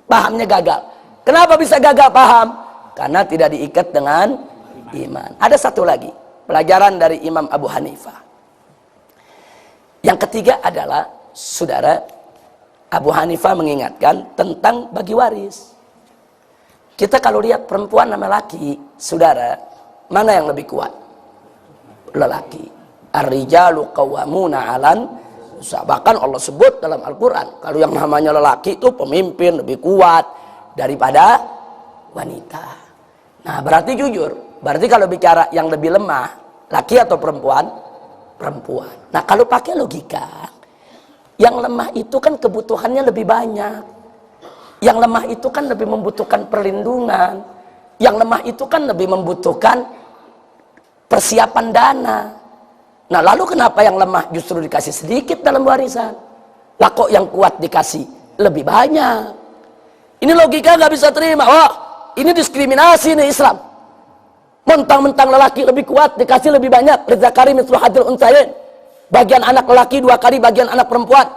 pahamnya gagal. Kenapa bisa gagal paham? Karena tidak diikat dengan iman. Ada satu lagi pelajaran dari Imam Abu Hanifah. Yang ketiga adalah, saudara, Abu Hanifah mengingatkan tentang bagi waris. Kita kalau lihat perempuan sama laki, saudara, mana yang lebih kuat? Lelaki. Ar-rijalu qawwamuna 'alan nisa. Bahkan Allah sebut dalam Al-Quran, kalau yang namanya lelaki itu pemimpin lebih kuat daripada wanita. Nah, berarti jujur, berarti kalau bicara yang lebih lemah, laki atau perempuan? Perempuan. Nah, kalau pakai logika, yang lemah itu kan kebutuhannya lebih banyak. Yang lemah itu kan lebih membutuhkan perlindungan. Yang lemah itu kan lebih membutuhkan persiapan dana. Nah, lalu kenapa yang lemah justru dikasih sedikit dalam warisan? Lah kok yang kuat dikasih lebih banyak? Ini logika nggak bisa terima. Oh, ini diskriminasi nih Islam. Mentang-mentang lelaki lebih kuat dikasih lebih banyak. Lidzakari mithlu hadzil unthayain. Bagian anak lelaki 2 kali bagian anak perempuan.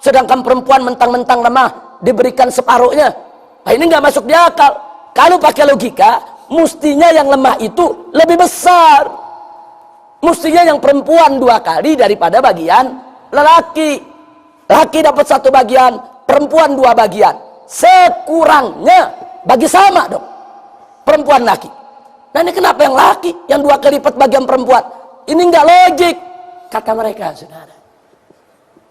Sedangkan perempuan mentang-mentang lemah diberikan separuhnya. Nah, ini nggak masuk di akal. Kalau pakai logika, mestinya yang lemah itu lebih besar. Mestinya yang perempuan 2 kali daripada bagian lelaki. Laki dapat 1 bagian, perempuan 2 bagian. Sekurangnya bagi sama dong. Perempuan laki. Nah, ini kenapa yang laki yang 2 kali lipat bagian perempuan? Ini nggak logik, kata mereka, saudara.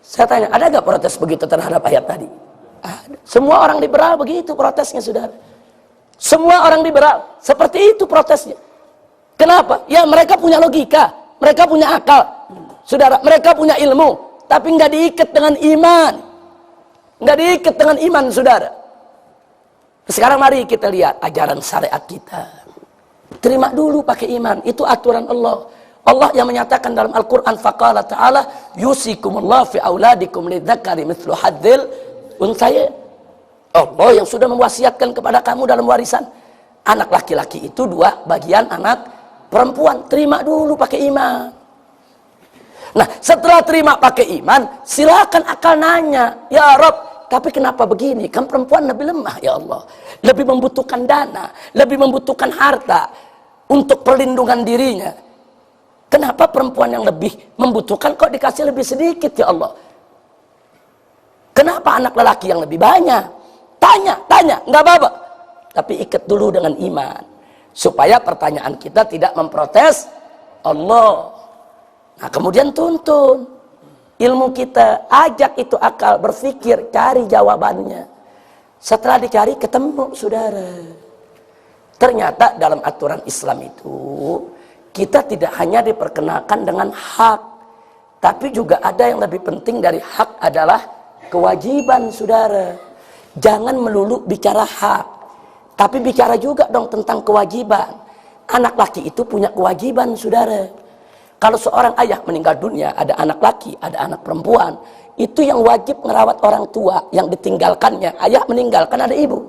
Saya tanya, ada nggak protes begitu terhadap ayat tadi? Ada. Semua orang liberal begitu protesnya, saudara. Semua orang liberal seperti itu protesnya. Kenapa? Ya mereka punya logika, mereka punya akal, saudara. Mereka punya ilmu, tapi nggak diikat dengan iman, nggak diikat dengan iman, saudara. Sekarang mari kita lihat ajaran syariat kita. Terima dulu pakai iman, itu aturan Allah. Allah yang menyatakan dalam Al-Quran, faqala ta'ala yusikumullah fi auladikum lidzakari mithlu hadzil unthayain. Allah yang sudah mewasiatkan kepada kamu dalam warisan, anak laki-laki itu 2 bagian anak perempuan. Terima dulu pakai iman. Nah, setelah terima pakai iman, silakan akal nanya, ya Rob, tapi kenapa begini? Kan perempuan lebih lemah, ya Allah. Lebih membutuhkan dana, lebih membutuhkan harta untuk perlindungan dirinya. Kenapa perempuan yang lebih membutuhkan kok dikasih lebih sedikit, ya Allah? Kenapa anak lelaki yang lebih banyak? Tanya, nggak apa-apa. Tapi ikat dulu dengan iman. Supaya pertanyaan kita tidak memprotes Allah. Nah, kemudian tuntun ilmu kita, ajak itu akal, berpikir, cari jawabannya. Setelah dicari, ketemu, saudara. Ternyata dalam aturan Islam itu, kita tidak hanya diperkenalkan dengan hak, tapi juga ada yang lebih penting dari hak adalah kewajiban, saudara. Jangan melulu bicara hak, tapi bicara juga dong tentang kewajiban. Anak laki itu punya kewajiban, saudara. Kalau seorang ayah meninggal dunia, ada anak laki, ada anak perempuan, itu yang wajib merawat orang tua yang ditinggalkannya. Ayah meninggal, kan ada ibu.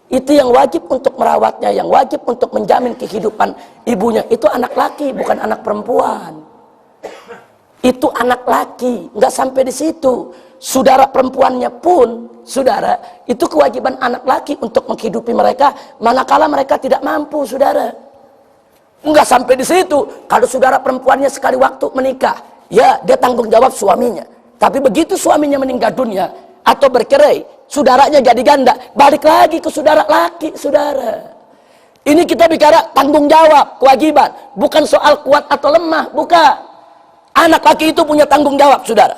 Itu yang wajib untuk merawatnya, yang wajib untuk menjamin kehidupan ibunya. Itu anak laki, bukan anak perempuan. Itu anak laki, nggak sampai di situ. Saudara perempuannya pun, saudara, itu kewajiban anak laki untuk menghidupi mereka, manakala mereka tidak mampu, saudara. Nggak sampai di situ. Kalau saudara perempuannya sekali waktu menikah, ya dia tanggung jawab suaminya. Tapi begitu suaminya meninggal dunia atau bercerai, saudaranya jadi ganda, balik lagi ke saudara laki, saudara. Ini kita bicara tanggung jawab, kewajiban, bukan soal kuat atau lemah, bukan. Anak laki itu punya tanggung jawab, saudara.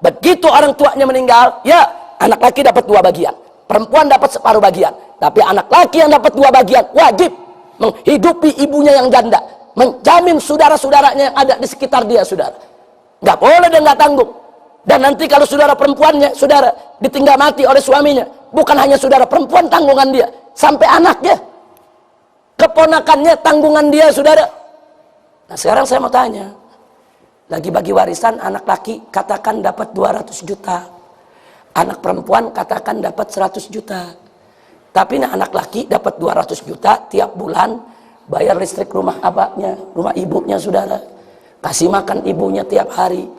Begitu orang tuanya meninggal, ya anak laki dapat 2 bagian, perempuan dapat separuh bagian. Tapi anak laki yang dapat 2 bagian wajib menghidupi ibunya yang janda, menjamin saudara-saudaranya yang ada di sekitar dia, saudara. Nggak boleh dia nggak tanggung. Dan nanti kalau saudara perempuannya, saudara, ditinggal mati oleh suaminya, bukan hanya saudara perempuan tanggungan dia, sampai anaknya, keponakannya tanggungan dia, saudara. Nah, sekarang saya mau tanya, lagi bagi warisan, anak laki katakan dapat 200 juta, anak perempuan katakan dapat 100 juta. Tapi nah, anak laki dapat 200 juta tiap bulan, bayar listrik rumah abahnya, rumah ibunya, saudara. Kasih makan ibunya tiap hari.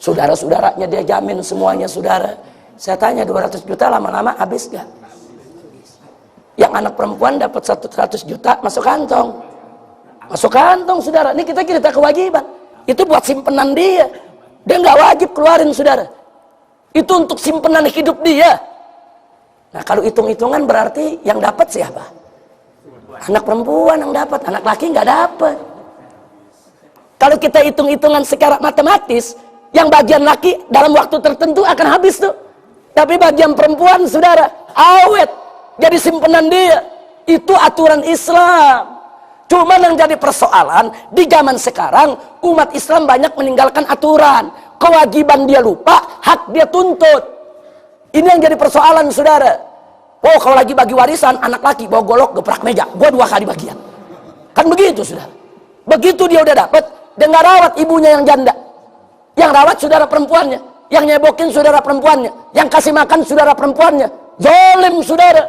Saudara-saudaranya dia jamin semuanya, saudara. Saya tanya, 200 juta lama-lama habis gak? Yang anak perempuan dapat 100 juta masuk kantong. Masuk kantong, saudara. Ini kita cerita kewajiban. Itu buat simpenan dia. Dia nggak wajib keluarin, saudara. Itu untuk simpenan hidup dia. Nah, kalau hitung-hitungan berarti yang dapat siapa? Anak perempuan yang dapat, anak laki nggak dapat. Kalau kita hitung-hitungan secara matematis, yang bagian laki dalam waktu tertentu akan habis tuh. Tapi bagian perempuan, saudara, awet, jadi simpenan dia. Itu aturan Islam. Cuma yang jadi persoalan, di zaman sekarang, umat Islam banyak meninggalkan aturan. Kewajiban dia lupa, hak dia tuntut. Ini yang jadi persoalan, saudara. Oh, kalau lagi bagi warisan, anak laki bawa golok geprak meja, gua 2 kali bagian. Kan begitu, sudah. Begitu dia udah dapat, dia nggak rawat ibunya yang janda. Yang rawat saudara perempuannya, yang nyebokin saudara perempuannya, yang kasih makan saudara perempuannya. Zalim, saudara.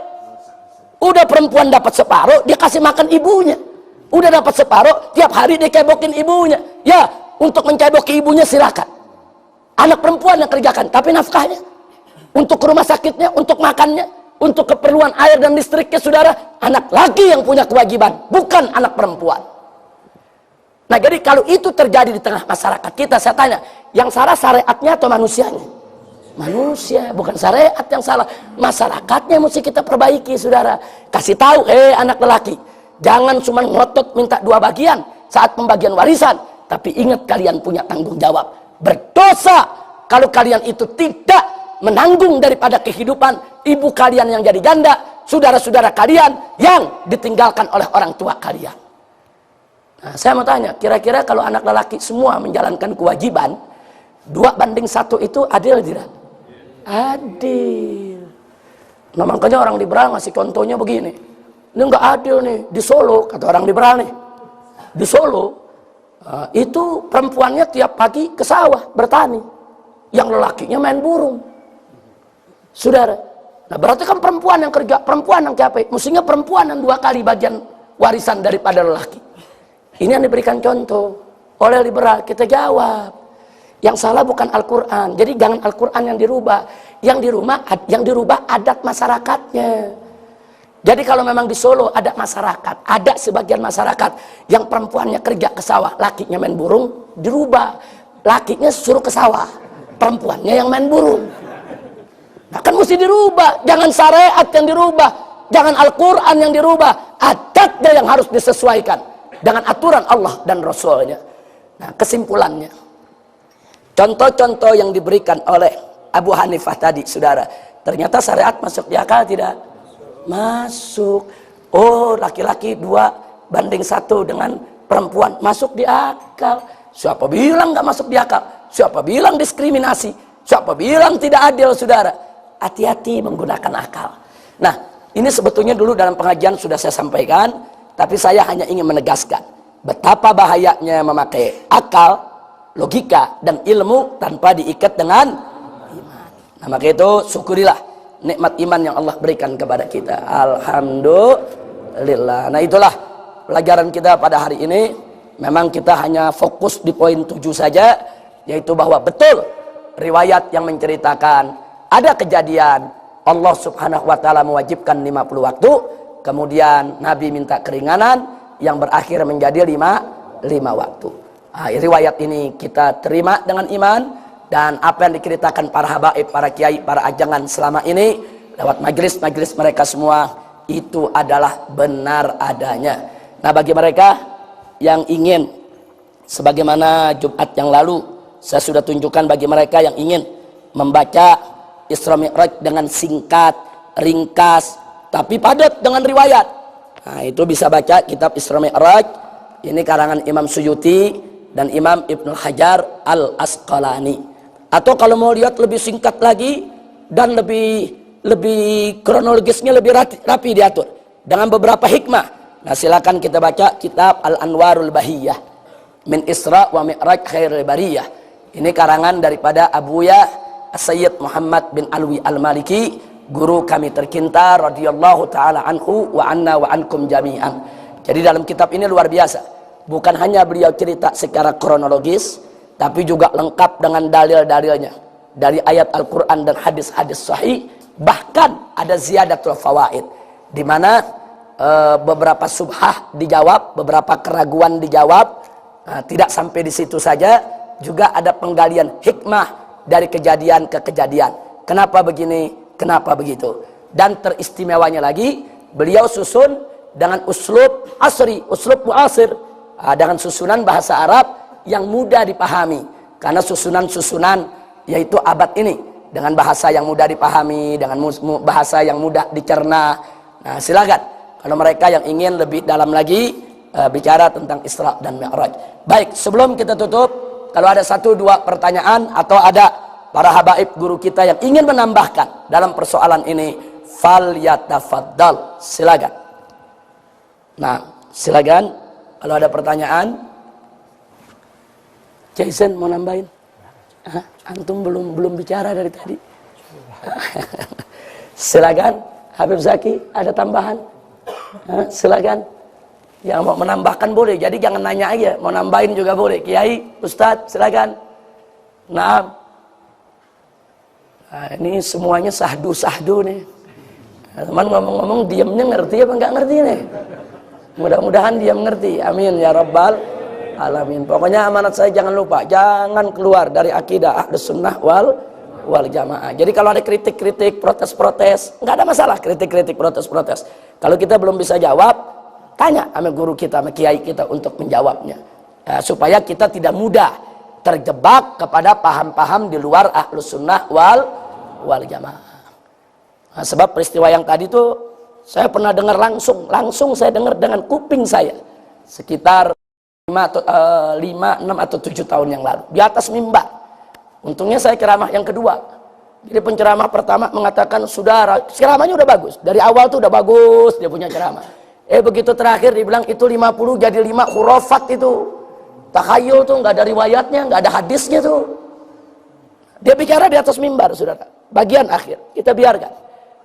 Udah perempuan dapat separuh, dia kasih makan ibunya. Udah dapat separuh, tiap hari dia cebokin ibunya. Ya, untuk menceboki ibunya silakan. Anak perempuan yang kerjakan, tapi nafkahnya untuk ke rumah sakitnya, untuk makannya, untuk keperluan air dan listriknya, saudara, anak laki yang punya kewajiban, bukan anak perempuan. Nah, jadi kalau itu terjadi di tengah masyarakat kita, saya tanya, yang salah syariatnya atau manusianya? Manusia, bukan syariat yang salah. Masyarakatnya mesti kita perbaiki, saudara. Kasih tahu, anak lelaki, jangan cuma ngotot minta 2 bagian saat pembagian warisan, tapi ingat kalian punya tanggung jawab. Berdosa kalau kalian itu tidak menanggung daripada kehidupan ibu kalian yang jadi janda, saudara-saudara kalian yang ditinggalkan oleh orang tua kalian. Nah, saya mau tanya, kira-kira kalau anak lelaki semua menjalankan kewajiban 2:1 itu adil tidak? Adil. Nah, makanya orang liberal ngasih contohnya begini. Ini nggak adil nih, di Solo, kata orang liberal nih. Di Solo, itu perempuannya tiap pagi ke sawah bertani. Yang lelakinya main burung. Saudara. Nah, berarti kan perempuan yang kerja, perempuan yang capek. Mestinya perempuan yang 2 kali bagian warisan daripada lelaki. Ini yang diberikan contoh oleh liberal. Kita jawab. Yang salah bukan Al-Quran. Jadi jangan Al-Quran yang dirubah. Yang dirubah adat masyarakatnya. Jadi kalau memang di Solo ada masyarakat, ada sebagian masyarakat yang perempuannya kerja ke sawah, lakinya main burung, dirubah. Lakinya suruh ke sawah, perempuannya yang main burung. Nah, kan mesti dirubah. Jangan syariat yang dirubah, jangan Al-Quran yang dirubah. Adatnya yang harus disesuaikan dengan aturan Allah dan Rasulnya. Nah, kesimpulannya, contoh-contoh yang diberikan oleh Abu Hanifah tadi, saudara, ternyata syariat masuk di akal tidak? Masuk. Oh, laki-laki 2:1 dengan perempuan masuk di akal. Siapa bilang nggak masuk di akal? Siapa bilang diskriminasi? Siapa bilang tidak adil, saudara? Hati-hati menggunakan akal. Nah, ini sebetulnya dulu dalam pengajian sudah saya sampaikan, tapi saya hanya ingin menegaskan betapa bahayanya memakai akal, logika, dan ilmu tanpa diikat dengan iman. Nah, maka itu syukurilah nikmat iman yang Allah berikan kepada kita. Alhamdulillah. Nah, itulah pelajaran kita pada hari ini. Memang kita hanya fokus di poin 7 saja, yaitu bahwa betul riwayat yang menceritakan ada kejadian Allah subhanahu wa ta'ala mewajibkan 50 waktu, kemudian Nabi minta keringanan yang berakhir menjadi 5 waktu. Nah, riwayat ini kita terima dengan iman. Dan apa yang diceritakan para habaib, para kiai, para ajangan selama ini lewat majelis-majelis mereka semua, itu adalah benar adanya. Nah, bagi mereka yang ingin, sebagaimana Jumat yang lalu saya sudah tunjukkan, bagi mereka yang ingin membaca Isra Mi'raj dengan singkat, ringkas, tapi padat dengan riwayat, nah, itu bisa baca kitab Isra Mi'raj. Ini karangan Imam Suyuti dan Imam Ibnu Hajar Al-Asqalani. Atau kalau mau lihat lebih singkat lagi dan lebih kronologisnya lebih rapi diatur dengan beberapa hikmah, nah silakan kita baca kitab Al-Anwarul Bahiyah min Isra wa Mi'raj Khairul Bariyah. Ini karangan daripada Abuya Sayyid Muhammad bin Alwi Al-Maliki, guru kami tercinta radhiyallahu taala anhu wa anna wa ankum jami'an. Jadi dalam kitab ini luar biasa. Bukan hanya beliau cerita secara kronologis, tapi juga lengkap dengan dalil-dalilnya dari ayat Al-Quran dan hadis-hadis sahih. Bahkan ada ziyadatul fawaid, di mana beberapa subhah dijawab, beberapa keraguan dijawab. Nah, tidak sampai di situ saja, juga ada penggalian hikmah dari kejadian ke kejadian. Kenapa begini, kenapa begitu. Dan teristimewanya lagi, beliau susun dengan uslub asri, uslub muasir, dengan susunan bahasa Arab yang mudah dipahami, karena susunan-susunan yaitu abad ini dengan bahasa yang mudah dipahami, dengan bahasa yang mudah dicerna. Nah, silakan kalau mereka yang ingin lebih dalam lagi bicara tentang Isra dan Mi'raj. Baik, sebelum kita tutup, kalau ada 1-2 pertanyaan atau ada para habaib guru kita yang ingin menambahkan dalam persoalan ini, fal yatafaddal. Silakan. Nah, silakan kalau ada pertanyaan. Jason mau nambahin? Antum belum bicara dari tadi. Silakan. Habib Zaki ada tambahan? Silakan. Yang mau menambahkan boleh. Jadi jangan nanya aja, mau nambahin juga boleh. Kiai, Ustadz, silakan. Nah, ini semuanya sahdu nih. Teman ngomong-ngomong diamnya ngerti apa enggak ngerti nih? Mudah-mudahan diam ngerti. Amin ya rabbal alamin. Pokoknya amanat saya jangan lupa, jangan keluar dari akidah Ahlus Sunnah wal Jamaah. Jadi kalau ada kritik-kritik, protes-protes, enggak ada masalah kritik-kritik, protes-protes. Kalau kita belum bisa jawab, tanya sama guru kita, sama kiai kita untuk menjawabnya. Supaya kita tidak mudah terjebak kepada paham-paham di luar Ahlus Sunnah wal Jamaah. Nah, sebab peristiwa yang tadi tuh saya pernah dengar langsung saya dengar dengan kuping saya sekitar 5, 6 atau 7 tahun yang lalu di atas mimbar. Untungnya saya ceramah yang kedua. Jadi penceramah pertama mengatakan, saudara, ceramahnya udah bagus. Dari awal tuh udah bagus dia punya ceramah. Begitu terakhir dibilang itu 50 jadi 5 khurafat itu. Takhayul tuh nggak ada riwayatnya, nggak ada hadisnya tuh. Dia bicara di atas mimbar, saudara. Bagian akhir kita biarkan.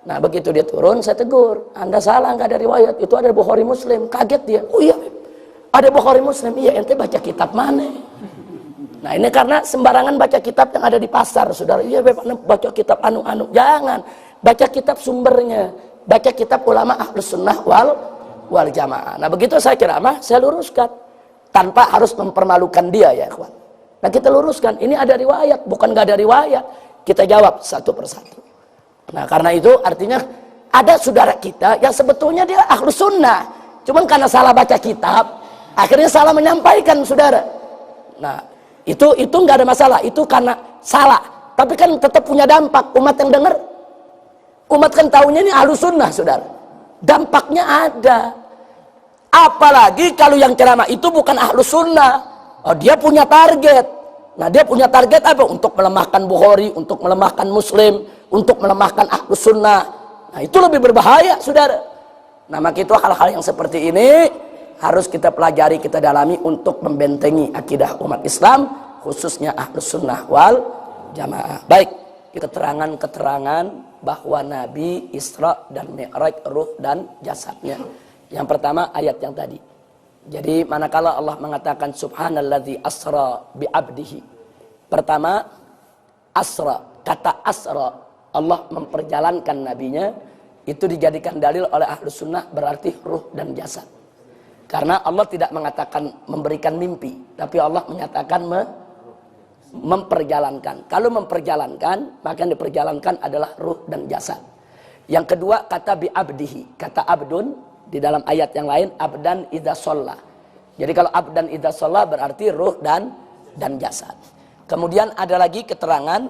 Nah begitu dia turun, saya tegur, Anda salah, nggak ada riwayat. Itu ada Bukhari Muslim. Kaget dia. Oh iya, ada Bukhari Muslim. Iya, ente baca kitab mana? Nah ini karena sembarangan baca kitab yang ada di pasar, saudara. Iya, baca kitab anu-anu. Jangan. Baca kitab sumbernya. Baca kitab ulama Ahlus Sunnah wal Jamaah. Nah begitu saya ceramah, saya luruskan. Tanpa harus mempermalukan dia ya kawan. Nah kita luruskan, ini ada riwayat, bukan nggak ada riwayat. Kita jawab satu persatu. Nah karena itu artinya ada saudara kita yang sebetulnya dia Ahlus Sunnah. Cuman karena salah baca kitab, akhirnya salah menyampaikan saudara. Nah itu nggak ada masalah, itu karena salah. Tapi kan tetap punya dampak, umat yang dengar. Umat kan taunya ini Ahlus Sunnah saudara. Dampaknya ada. Apalagi kalau yang ceramah itu bukan Ahlus Sunnah. Dia punya target. Nah dia punya target apa? Untuk melemahkan Bukhari, untuk melemahkan Muslim, untuk melemahkan Ahlus Sunnah. Nah itu lebih berbahaya saudara. Nah maka itu hal-hal yang seperti ini harus kita pelajari, kita dalami untuk membentengi akidah umat Islam, khususnya Ahlus Sunnah wal Jamaah. Baik, keterangan-keterangan bahwa Nabi Isra dan Mi'raj ruh dan jasadnya. Yang pertama ayat yang tadi. Jadi manakala Allah mengatakan subhanalladzi asra bi'abdihi. Pertama asra, kata asra, Allah memperjalankan nabinya, itu dijadikan dalil oleh Ahlus Sunnah berarti ruh dan jasad. Karena Allah tidak mengatakan memberikan mimpi, tapi Allah menyatakan memperjalankan. Kalau memperjalankan, maka yang diperjalankan adalah ruh dan jasad. Yang kedua kata bi'abdihi, kata abdun di dalam ayat yang lain abdan idza shalla. Jadi kalau abdan idza shalla berarti ruh dan jasad. Kemudian ada lagi keterangan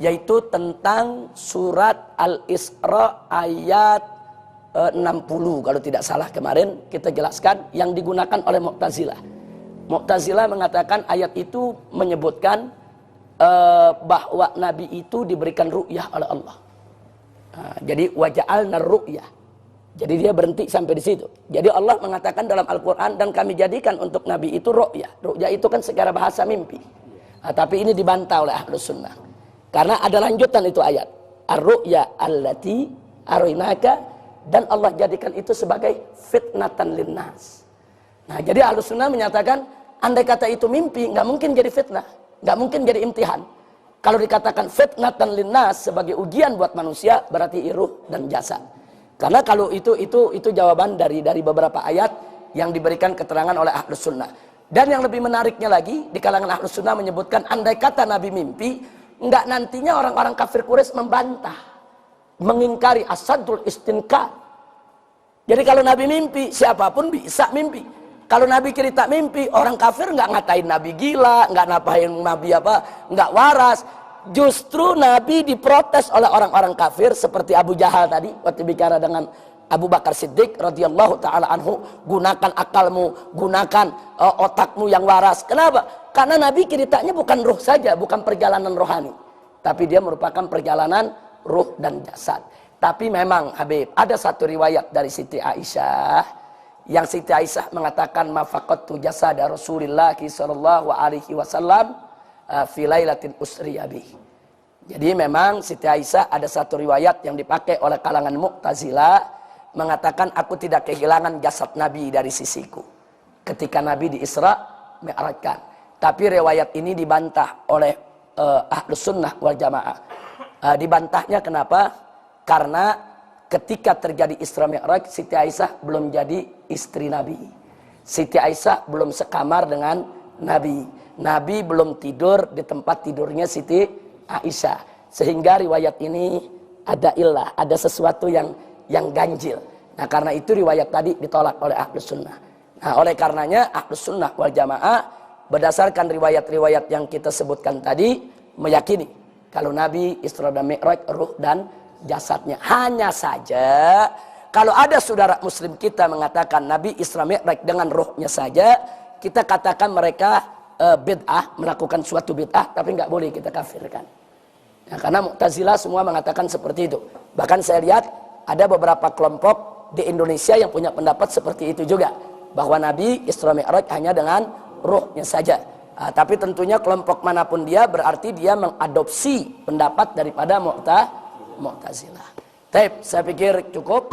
yaitu tentang surat Al-Isra ayat 60 kalau tidak salah kemarin kita jelaskan yang digunakan oleh Mu'tazilah. Mu'tazilah mengatakan ayat itu menyebutkan bahwa Nabi itu diberikan ru'yah oleh Allah. Nah, jadi waja'alna ru'yah. Jadi dia berhenti sampai di situ. Jadi Allah mengatakan dalam Al-Quran dan kami jadikan untuk Nabi itu ru'yah. Ru'yah itu kan secara bahasa mimpi. Nah, tapi ini dibantah oleh Ahlus Sunnah. Karena ada lanjutan itu ayat. Ar-ru'ya allati arinaka, dan Allah jadikan itu sebagai fitnatan linnas. Nah, jadi Ahlus Sunnah menyatakan andai kata itu mimpi, nggak mungkin jadi fitnah, nggak mungkin jadi imtihan. Kalau dikatakan fitnatan linnas sebagai ujian buat manusia, berarti ruh dan jasad. Karena kalau itu jawaban dari beberapa ayat yang diberikan keterangan oleh Ahlus Sunnah. Dan yang lebih menariknya lagi, di kalangan Ahlus Sunnah menyebutkan andai kata Nabi mimpi, enggak nantinya orang-orang kafir Quraisy membantah, mengingkari asadul istinkar. Jadi kalau Nabi mimpi, siapapun bisa mimpi. Kalau Nabi cerita mimpi, orang kafir enggak ngatain Nabi gila, enggak ngapain Nabi enggak waras. Justru Nabi diprotes oleh orang-orang kafir seperti Abu Jahal tadi waktu bicara dengan Abu Bakar Siddiq radhiyallahu taala anhu, gunakan akalmu, gunakan otakmu yang waras. Kenapa? Karena Nabi ceritanya bukan ruh saja, bukan perjalanan rohani, tapi dia merupakan perjalanan ruh dan jasad. Tapi memang Habib, ada satu riwayat dari Siti Aisyah yang Siti Aisyah mengatakan mafaqattu jasada Rasulillah sallallahu alaihi wasallam fi lailatin usriya bih. Jadi memang Siti Aisyah ada satu riwayat yang dipakai oleh kalangan Mu'tazilah mengatakan aku tidak kehilangan jasad Nabi dari sisiku ketika Nabi di Isra Mi'rajkan. Tapi riwayat ini dibantah oleh Ahlus Sunnah wal Jamaah. Dibantahnya kenapa? Karena ketika terjadi Isra Mi'raj, Siti Aisyah belum jadi istri Nabi. Siti Aisyah belum sekamar dengan Nabi. Nabi belum tidur di tempat tidurnya Siti Aisyah. Sehingga riwayat ini ada illah, ada sesuatu yang ganjil. Nah karena itu riwayat tadi ditolak oleh Ahlus Sunnah. Nah oleh karenanya Ahlus Sunnah wal Jamaah berdasarkan riwayat-riwayat yang kita sebutkan tadi meyakini kalau Nabi Isra dan Mi'raj ruh dan jasadnya. Hanya saja kalau ada saudara muslim kita mengatakan Nabi Isra Mi'raj dengan ruhnya saja, kita katakan mereka bid'ah, melakukan suatu bid'ah, tapi nggak boleh kita kafirkan. Ya, karena Mu'tazilah semua mengatakan seperti itu. Bahkan saya lihat ada beberapa kelompok di Indonesia yang punya pendapat seperti itu juga, bahwa Nabi Isra Mi'raj hanya dengan ruhnya saja. Tapi tentunya kelompok manapun dia berarti dia mengadopsi pendapat daripada Mu'tazilah. Baik, saya pikir cukup.